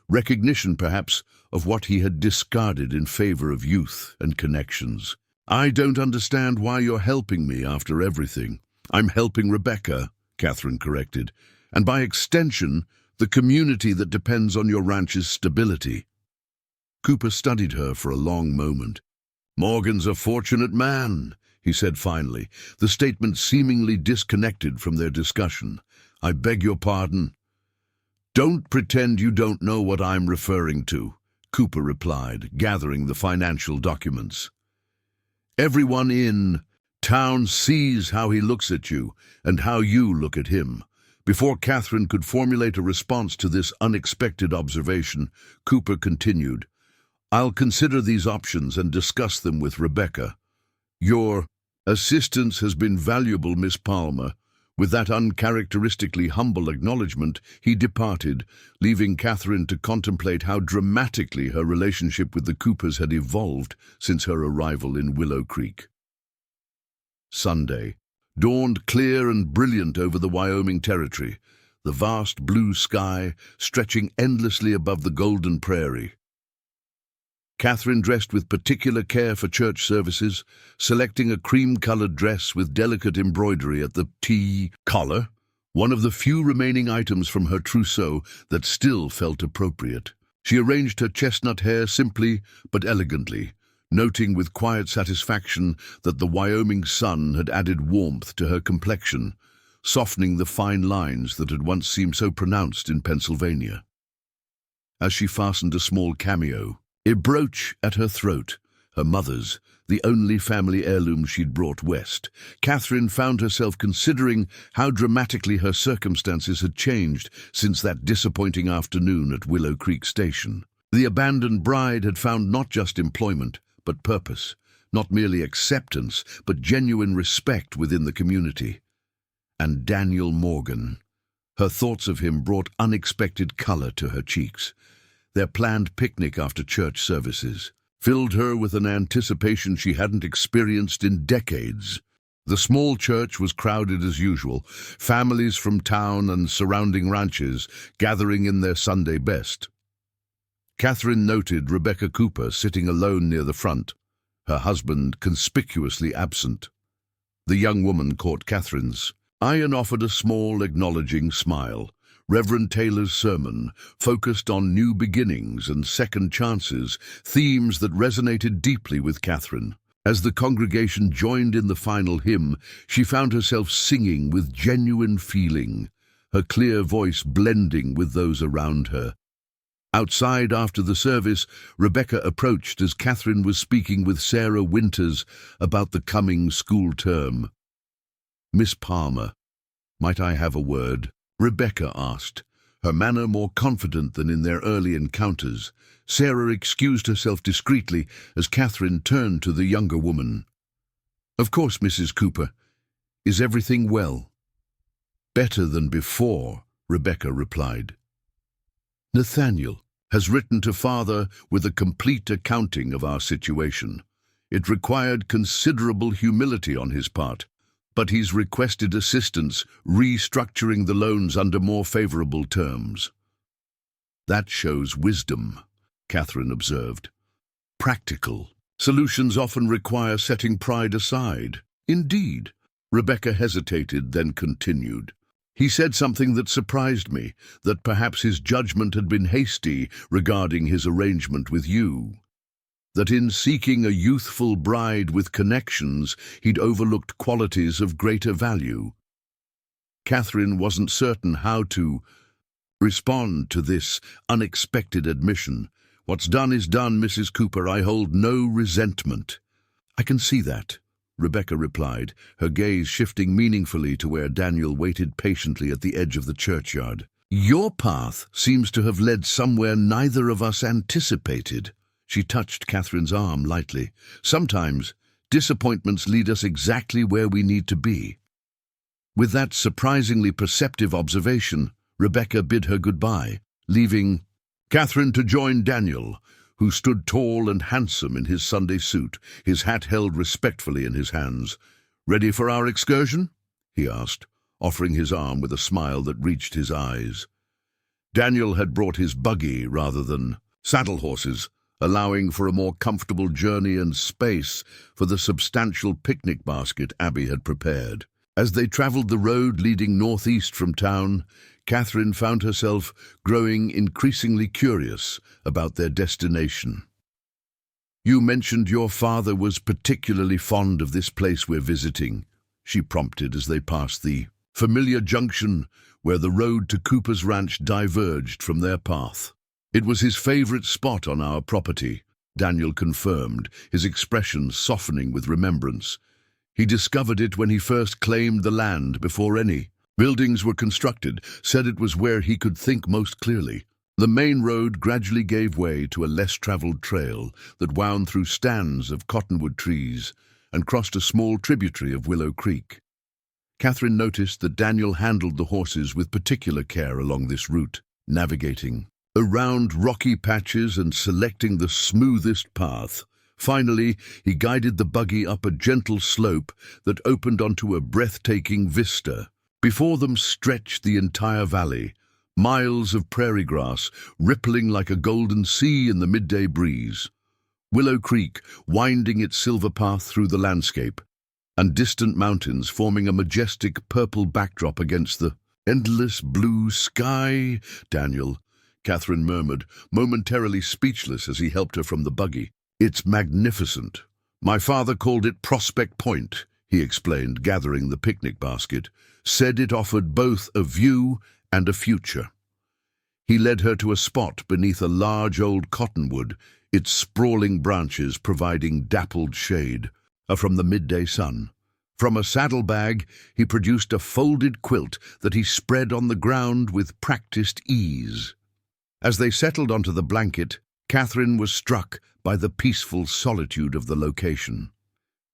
recognition perhaps of what he had discarded in favor of youth and connections. "I don't understand why you're helping me after everything." "I'm helping Rebecca," Catherine corrected, "and by extension, the community that depends on your ranch's stability." Cooper studied her for a long moment. "Morgan's a fortunate man," he said finally, the statement seemingly disconnected from their discussion. "I beg your pardon." "Don't pretend you don't know what I'm referring to," Cooper replied, gathering the financial documents. "Everyone in town sees how he looks at you and how you look at him. Before Catherine could formulate a response to this unexpected observation, Cooper continued, "I'll consider these options and discuss them with Rebecca. Your assistance has been valuable, Miss Palmer." With that uncharacteristically humble acknowledgement, he departed, leaving Catherine to contemplate how dramatically her relationship with the Coopers had evolved since her arrival in Willow Creek. Sunday dawned clear and brilliant over the Wyoming Territory, the vast blue sky stretching endlessly above the golden prairie. Catherine dressed with particular care for church services, selecting a cream-colored dress with delicate embroidery at the T-collar, one of the few remaining items from her trousseau that still felt appropriate. She arranged her chestnut hair simply but elegantly, noting with quiet satisfaction that the Wyoming sun had added warmth to her complexion, softening the fine lines that had once seemed so pronounced in Pennsylvania. As she fastened a small cameo, a brooch at her throat, her mother's, the only family heirloom she'd brought west, Catherine found herself considering how dramatically her circumstances had changed since that disappointing afternoon at Willow Creek Station. The abandoned bride had found not just employment, but purpose, not merely acceptance, but genuine respect within the community. And Daniel Morgan. Her thoughts of him brought unexpected color to her cheeks. Their planned picnic after church services filled her with an anticipation she hadn't experienced in decades. The small church was crowded as usual, families from town and surrounding ranches gathering in their Sunday best. Catherine noted Rebecca Cooper sitting alone near the front, her husband conspicuously absent. The young woman caught Catherine's eye and offered a small, acknowledging smile. Reverend Taylor's sermon focused on new beginnings and second chances, themes that resonated deeply with Catherine. As the congregation joined in the final hymn, she found herself singing with genuine feeling, her clear voice blending with those around her. Outside after the service, Rebecca approached as Catherine was speaking with Sarah Winters about the coming school term. "Miss Palmer, might I have a word?" Rebecca asked, her manner more confident than in their early encounters. Sarah excused herself discreetly as Catherine turned to the younger woman. "Of course, Mrs. Cooper. Is everything well?" "Better than before," Rebecca replied. "Nathaniel has written to Father with a complete accounting of our situation. It required considerable humility on his part, but he's requested assistance restructuring the loans under more favorable terms." "That shows wisdom," Catherine observed. "Practical solutions often require setting pride aside." "Indeed." Rebecca hesitated, then continued. "He said something that surprised me, that perhaps his judgment had been hasty regarding his arrangement with you. That in seeking a youthful bride with connections, he'd overlooked qualities of greater value." Catherine wasn't certain how to respond to this unexpected admission. "What's done is done, Mrs. Cooper. I hold no resentment." "I can see that," Rebecca replied, her gaze shifting meaningfully to where Daniel waited patiently at the edge of the churchyard. "Your path seems to have led somewhere neither of us anticipated." She touched Catherine's arm lightly. "Sometimes disappointments lead us exactly where we need to be." With that surprisingly perceptive observation, Rebecca bid her goodbye, leaving Catherine to join Daniel, who stood tall and handsome in his Sunday suit, his hat held respectfully in his hands. "Ready for our excursion?" he asked, offering his arm with a smile that reached his eyes. Daniel had brought his buggy rather than saddle horses, allowing for a more comfortable journey and space for the substantial picnic basket Abby had prepared. As they traveled the road leading northeast from town, Catherine found herself growing increasingly curious about their destination. "You mentioned your father was particularly fond of this place we're visiting," she prompted as they passed the familiar junction where the road to Cooper's Ranch diverged from their path. "It was his favorite spot on our property," Daniel confirmed, his expression softening with remembrance. "He discovered it when he first claimed the land before any Buildings were constructed, said it was where he could think most clearly. The main road gradually gave way to a less-traveled trail that wound through stands of cottonwood trees and crossed a small tributary of Willow Creek. Catherine noticed that Daniel handled the horses with particular care along this route, navigating around rocky patches and selecting the smoothest path. Finally, he guided the buggy up a gentle slope that opened onto a breathtaking vista. Before them stretched the entire valley, miles of prairie grass rippling like a golden sea in the midday breeze. Willow Creek winding its silver path through the landscape, and distant mountains forming a majestic purple backdrop against the endless blue sky. Daniel, Catherine murmured, momentarily speechless as he helped her from the buggy. It's magnificent. My father called it Prospect Point, he explained, gathering the picnic basket, said it offered both a view and a future. He led her to a spot beneath a large old cottonwood, its sprawling branches providing dappled shade from the midday sun. From a saddlebag, he produced a folded quilt that he spread on the ground with practiced ease. As they settled onto the blanket, Catherine was struck by the peaceful solitude of the location.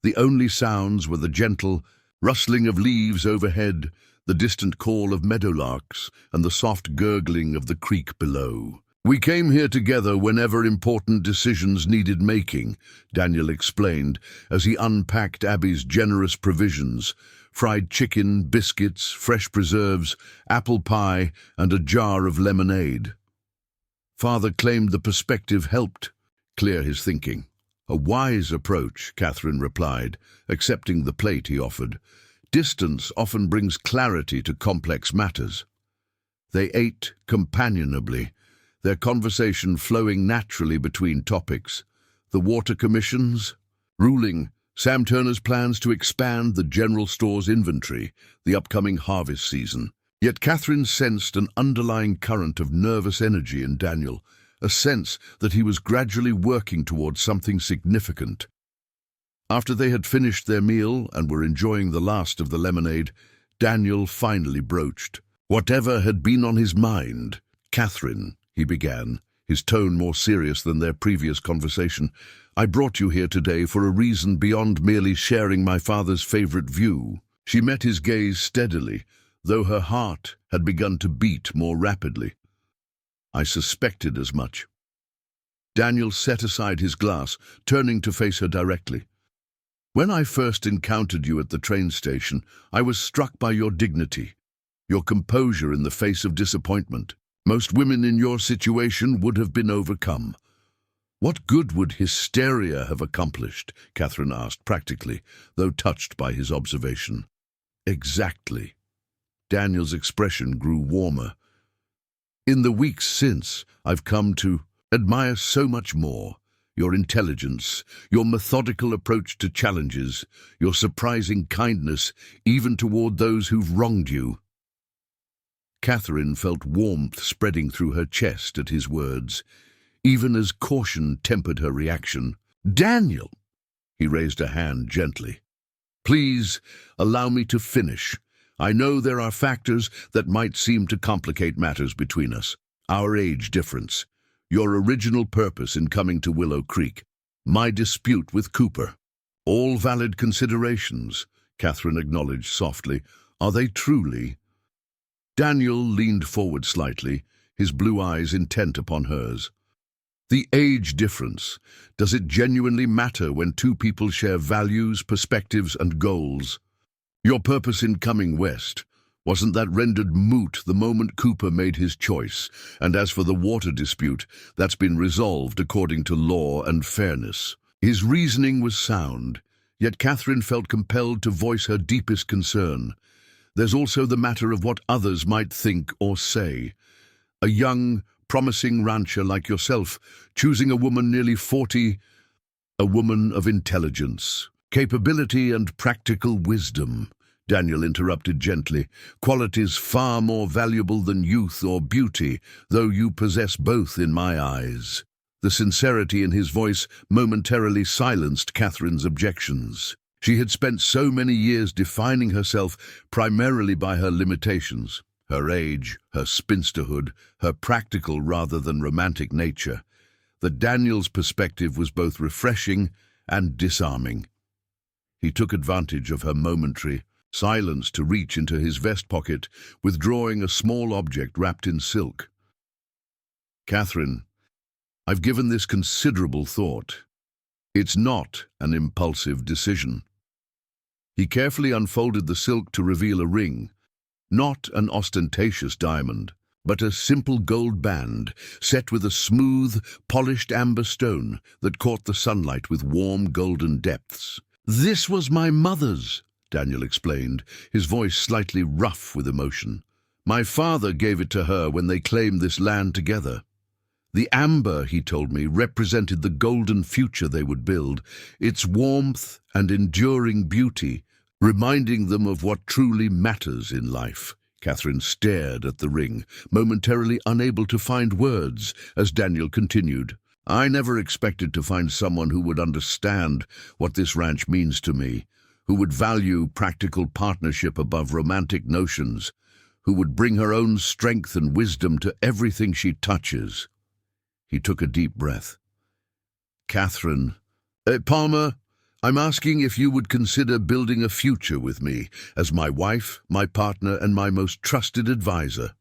The only sounds were the gentle rustling of leaves overhead, the distant call of meadowlarks, and the soft gurgling of the creek below. We came here together whenever important decisions needed making, Daniel explained as he unpacked Abby's generous provisions: fried chicken, biscuits, fresh preserves, apple pie, and a jar of lemonade. Father claimed the perspective helped clear his thinking. A wise approach, Catherine replied, accepting the plate he offered. Distance often brings clarity to complex matters. They ate companionably, their conversation flowing naturally between topics: the water commissions, ruling, Sam Turner's plans to expand the general store's inventory, the upcoming harvest season. Yet Catherine sensed an underlying current of nervous energy in Daniel, a sense that he was gradually working towards something significant. After they had finished their meal and were enjoying the last of the lemonade, Daniel finally broached whatever had been on his mind. Catherine, he began, his tone more serious than their previous conversation, I brought you here today for a reason beyond merely sharing my father's favorite view. She met his gaze steadily, though her heart had begun to beat more rapidly. I suspected as much. Daniel set aside his glass, turning to face her directly. When I first encountered you at the train station, I was struck by your dignity, your composure in the face of disappointment. Most women in your situation would have been overcome. What good would hysteria have accomplished? Catherine asked practically, though touched by his observation. Exactly. Daniel's expression grew warmer. In the weeks since, I've come to admire so much more. Your intelligence, your methodical approach to challenges, your surprising kindness, even toward those who've wronged you. Catherine felt warmth spreading through her chest at his words, even as caution tempered her reaction. Daniel! He raised a hand gently. Please, allow me to finish. I know there are factors that might seem to complicate matters between us. Our age difference, your original purpose in coming to Willow Creek, my dispute with Cooper. All valid considerations, Catherine acknowledged softly. Are they truly? Daniel leaned forward slightly, his blue eyes intent upon hers. The age difference, does it genuinely matter when two people share values, perspectives, and goals? Your purpose in coming west, wasn't that rendered moot the moment Cooper made his choice? And as for the water dispute, that's been resolved according to law and fairness. His reasoning was sound, yet Catherine felt compelled to voice her deepest concern. There's also the matter of what others might think or say. A young, promising rancher like yourself, choosing a woman nearly 40, a woman of intelligence, capability, and practical wisdom, Daniel interrupted gently, qualities far more valuable than youth or beauty, though you possess both in my eyes. The sincerity in his voice momentarily silenced Catherine's objections. She had spent so many years defining herself primarily by her limitations, her age, her spinsterhood, her practical rather than romantic nature, that Daniel's perspective was both refreshing and disarming. He took advantage of her momentary silence to reach into his vest pocket, withdrawing a small object wrapped in silk. "Catherine, I've given this considerable thought. It's not an impulsive decision." He carefully unfolded the silk to reveal a ring, not an ostentatious diamond, but a simple gold band set with a smooth, polished amber stone that caught the sunlight with warm golden depths. "This was my mother's," Daniel explained, his voice slightly rough with emotion. "My father gave it to her when they claimed this land together. The amber, he told me, represented the golden future they would build, its warmth and enduring beauty, reminding them of what truly matters in life." Catherine stared at the ring, momentarily unable to find words, as Daniel continued. "I never expected to find someone who would understand what this ranch means to me, who would value practical partnership above romantic notions, who would bring her own strength and wisdom to everything she touches." He took a deep breath. "Catherine, Palmer, I'm asking if you would consider building a future with me as my wife, my partner, and my most trusted advisor."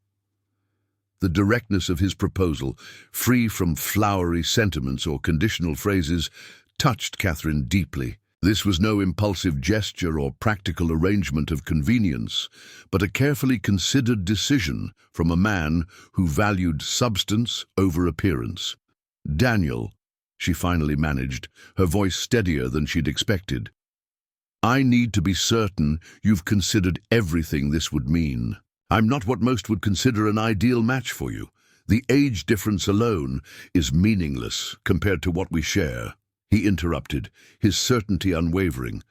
The directness of his proposal, free from flowery sentiments or conditional phrases, touched Catherine deeply. This was no impulsive gesture or practical arrangement of convenience, but a carefully considered decision from a man who valued substance over appearance. "Daniel," she finally managed, her voice steadier than she'd expected, "I need to be certain you've considered everything this would mean. I'm not what most would consider an ideal match for you. The age difference alone is meaningless compared to what we share." He interrupted, his certainty unwavering.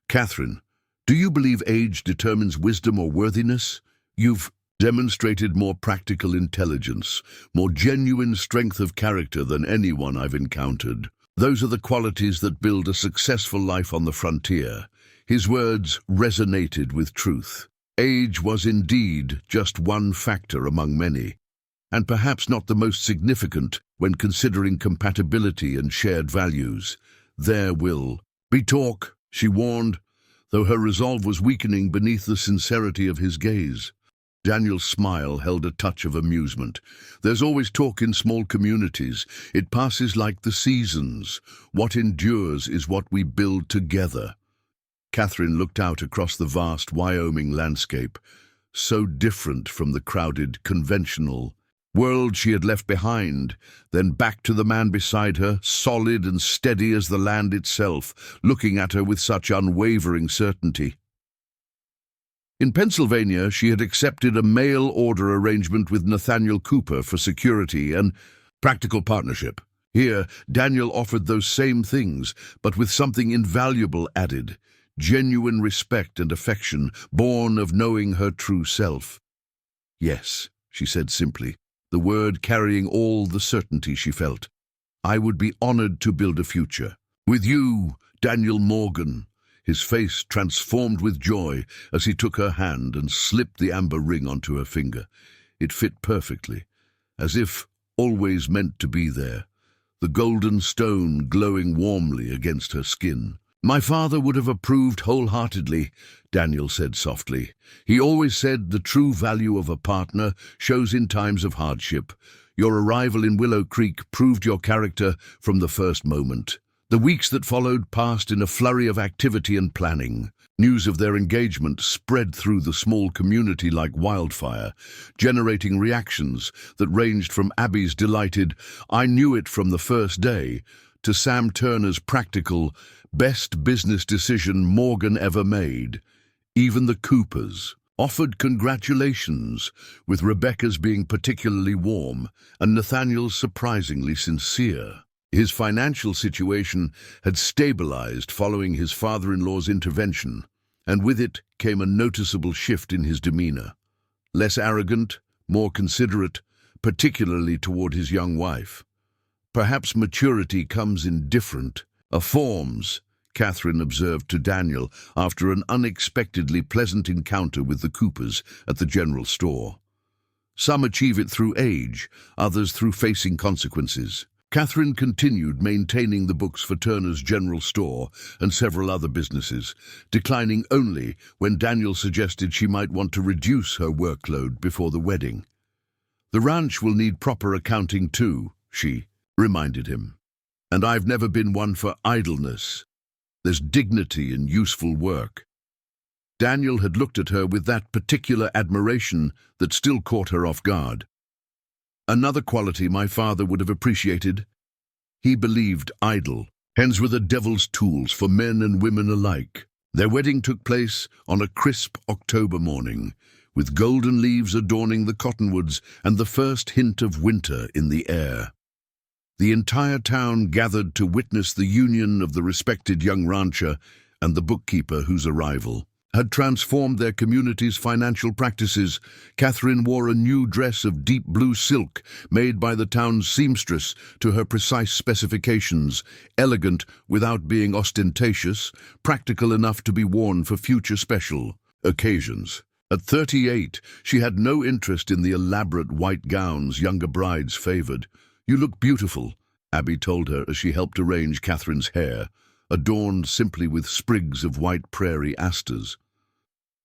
"Catherine, do you believe age determines wisdom or worthiness? You've demonstrated more practical intelligence, more genuine strength of character than anyone I've encountered. Those are the qualities that build a successful life on the frontier." His words resonated with truth. Age was indeed just one factor among many, and perhaps not the most significant when considering compatibility and shared values. "There will be talk," she warned, though her resolve was weakening beneath the sincerity of his gaze. Daniel's smile held a touch of amusement. "There's always talk in small communities. It passes like the seasons. What endures is what we build together." Catherine looked out across the vast Wyoming landscape, so different from the crowded, conventional world she had left behind, then back to the man beside her, solid and steady as the land itself, looking at her with such unwavering certainty. In Pennsylvania, she had accepted a mail-order arrangement with Nathaniel Cooper for security and practical partnership. Here, Daniel offered those same things, but with something invaluable added: genuine respect and affection, born of knowing her true self. "Yes," she said simply, the word carrying all the certainty she felt. "I would be honored to build a future. With you, Daniel Morgan." His face transformed with joy as he took her hand and slipped the amber ring onto her finger. It fit perfectly, as if always meant to be there, the golden stone glowing warmly against her skin. "My father would have approved wholeheartedly," Daniel said softly. "He always said the true value of a partner shows in times of hardship. Your arrival in Willow Creek proved your character from the first moment." The weeks that followed passed in a flurry of activity and planning. News of their engagement spread through the small community like wildfire, generating reactions that ranged from Abby's delighted "I knew it from the first day" to Sam Turner's practical "best business decision Morgan ever made." Even the Coopers offered congratulations, with Rebecca's being particularly warm and Nathaniel's surprisingly sincere. His financial situation had stabilized following his father-in-law's intervention, and with it came a noticeable shift in his demeanor. Less arrogant, more considerate, particularly toward his young wife. Perhaps maturity comes in different forms, Catherine observed to Daniel after an unexpectedly pleasant encounter with the Coopers at the general store. Some achieve it through age, others through facing consequences. Catherine continued maintaining the books for Turner's general store and several other businesses, declining only when Daniel suggested she might want to reduce her workload before the wedding. "The ranch will need proper accounting too," she reminded him. "And I've never been one for idleness. There's dignity in useful work." Daniel had looked at her with that particular admiration that still caught her off guard. "Another quality my father would have appreciated. He believed idle. Hens were the devil's tools for men and women alike." Their wedding took place on a crisp October morning, with golden leaves adorning the cottonwoods and the first hint of winter in the air. The entire town gathered to witness the union of the respected young rancher and the bookkeeper whose arrival had transformed their community's financial practices. Catherine wore a new dress of deep blue silk made by the town's seamstress to her precise specifications, elegant without being ostentatious, practical enough to be worn for future special occasions. At 38, she had no interest in the elaborate white gowns younger brides favored. "You look beautiful," Abby told her as she helped arrange Catherine's hair, adorned simply with sprigs of white prairie asters.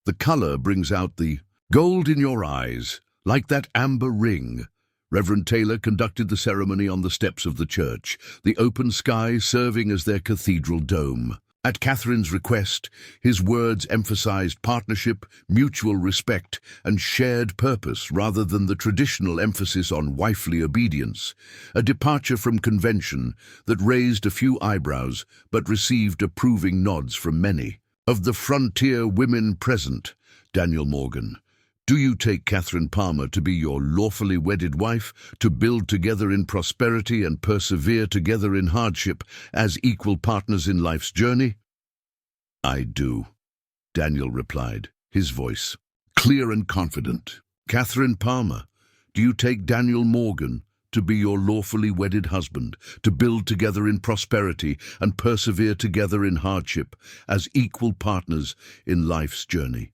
"The color brings out the gold in your eyes, like that amber ring." Reverend Taylor conducted the ceremony on the steps of the church, the open sky serving as their cathedral dome. At Catherine's request, his words emphasized partnership, mutual respect, and shared purpose rather than the traditional emphasis on wifely obedience, a departure from convention that raised a few eyebrows but received approving nods from many. "Of the frontier women present, Daniel Morgan, do you take Catherine Palmer to be your lawfully wedded wife, to build together in prosperity and persevere together in hardship as equal partners in life's journey?" "I do," Daniel replied, his voice clear and confident. "Catherine Palmer, do you take Daniel Morgan to be your lawfully wedded husband, to build together in prosperity and persevere together in hardship as equal partners in life's journey?"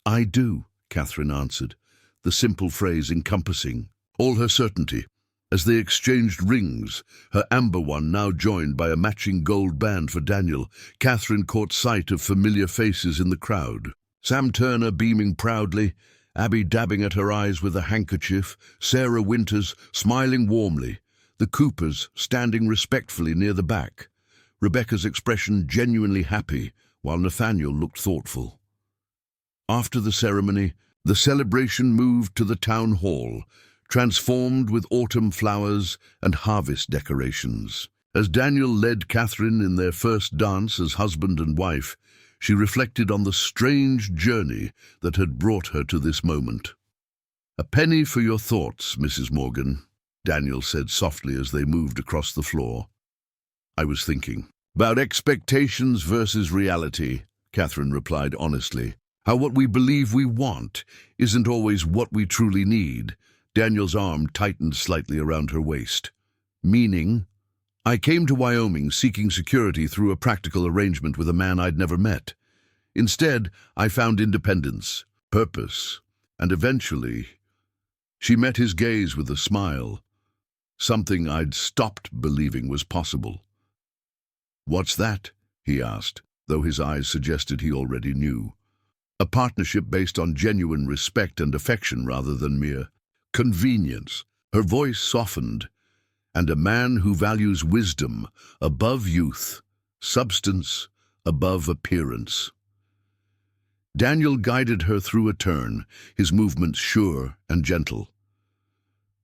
"I do," Catherine answered, the simple phrase encompassing all her certainty. As they exchanged rings, her amber one now joined by a matching gold band for Daniel, Catherine caught sight of familiar faces in the crowd. Sam Turner beaming proudly, Abby dabbing at her eyes with a handkerchief, Sarah Winters smiling warmly, the Coopers standing respectfully near the back, Rebecca's expression genuinely happy, while Nathaniel looked thoughtful. After the ceremony, the celebration moved to the town hall, transformed with autumn flowers and harvest decorations. As Daniel led Catherine in their first dance as husband and wife, she reflected on the strange journey that had brought her to this moment. "A penny for your thoughts, Mrs. Morgan," Daniel said softly as they moved across the floor. "I was thinking about expectations versus reality," Catherine replied honestly. "How what we believe we want isn't always what we truly need." Daniel's arm tightened slightly around her waist. "Meaning, I came to Wyoming seeking security through a practical arrangement with a man I'd never met. Instead, I found independence, purpose, and eventually..." She met his gaze with a smile, something I'd stopped believing was possible. "What's that?" he asked, though his eyes suggested he already knew. "A partnership based on genuine respect and affection rather than mere convenience." Her voice softened. "And a man who values wisdom above youth, substance above appearance." Daniel guided her through a turn, his movements sure and gentle.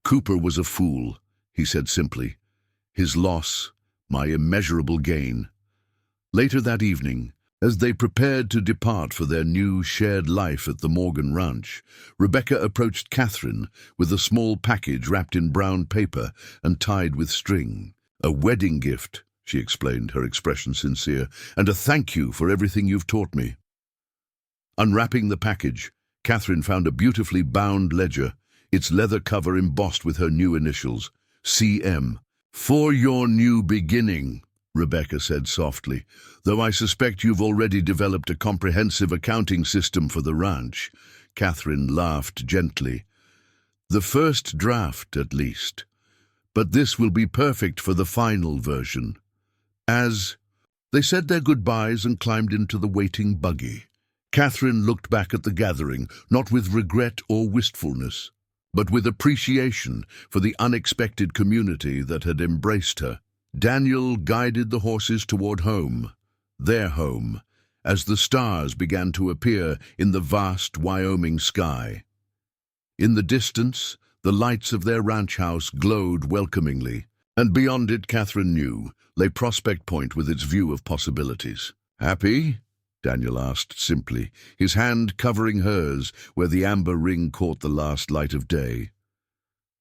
"Cooper was a fool," he said simply. "His loss, my immeasurable gain." Later that evening, as they prepared to depart for their new shared life at the Morgan Ranch, Rebecca approached Catherine with a small package wrapped in brown paper and tied with string. "A wedding gift," she explained, her expression sincere, "and a thank you for everything you've taught me." Unwrapping the package, Catherine found a beautifully bound ledger, its leather cover embossed with her new initials, CM. "For your new beginning," Rebecca said softly, though I suspect you've already developed a comprehensive accounting system for the ranch. Catherine laughed gently. The first draft, at least. But this will be perfect for the final version. As they said their goodbyes and climbed into the waiting buggy, Catherine looked back at the gathering, not with regret or wistfulness, but with appreciation for the unexpected community that had embraced her. Daniel guided the horses toward home, their home, as the stars began to appear in the vast Wyoming sky. In the distance, the lights of their ranch house glowed welcomingly, and beyond it, Catherine knew, lay Prospect Point with its view of possibilities. "Happy?" Daniel asked simply, his hand covering hers where the amber ring caught the last light of day.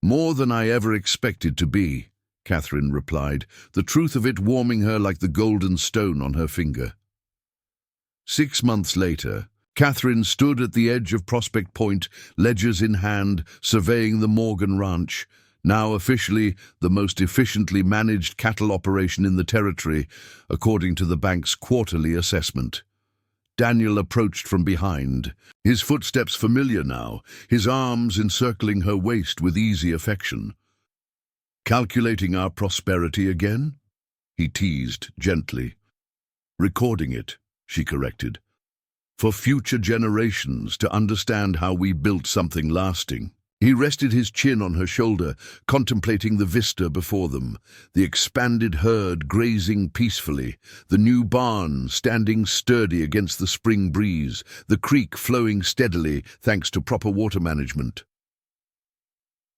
"More than I ever expected to be," Catherine replied, the truth of it warming her like the golden stone on her finger. 6 months later, Catherine stood at the edge of Prospect Point, ledgers in hand, surveying the Morgan Ranch, now officially the most efficiently managed cattle operation in the territory, according to the bank's quarterly assessment. Daniel approached from behind, his footsteps familiar now, his arms encircling her waist with easy affection. "Calculating our prosperity again?" he teased gently. "Recording it," she corrected, "for future generations to understand how we built something lasting." He rested his chin on her shoulder, contemplating the vista before them, the expanded herd grazing peacefully, the new barn standing sturdy against the spring breeze, the creek flowing steadily thanks to proper water management.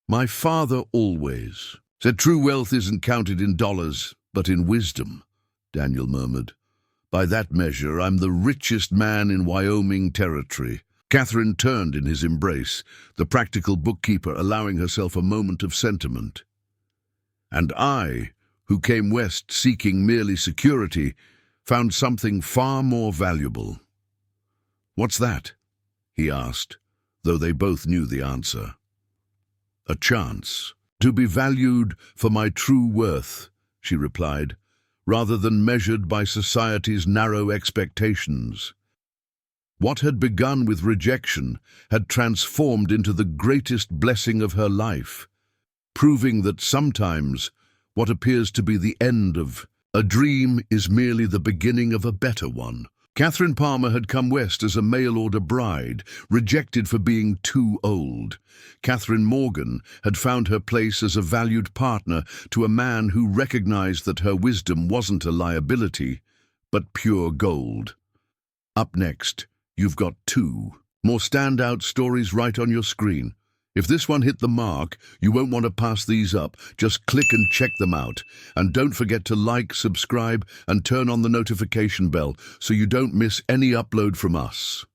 "My father always said true wealth isn't counted in dollars, but in wisdom," Daniel murmured. "By that measure, I'm the richest man in Wyoming territory." Catherine turned in his embrace, the practical bookkeeper allowing herself a moment of sentiment. "And I, who came west seeking merely security, found something far more valuable." "What's that?" he asked, though they both knew the answer. "A chance to be valued for my true worth," she replied, "rather than measured by society's narrow expectations." What had begun with rejection had transformed into the greatest blessing of her life, proving that sometimes what appears to be the end of a dream is merely the beginning of a better one. Catherine Palmer had come west as a mail-order bride, rejected for being too old. Catherine Morgan had found her place as a valued partner to a man who recognized that her wisdom wasn't a liability, but pure gold. Up next, you've got 2 more standout stories right on your screen. If this one hit the mark, you won't want to pass these up. Just click and check them out. And don't forget to like, subscribe, and turn on the notification bell so you don't miss any upload from us.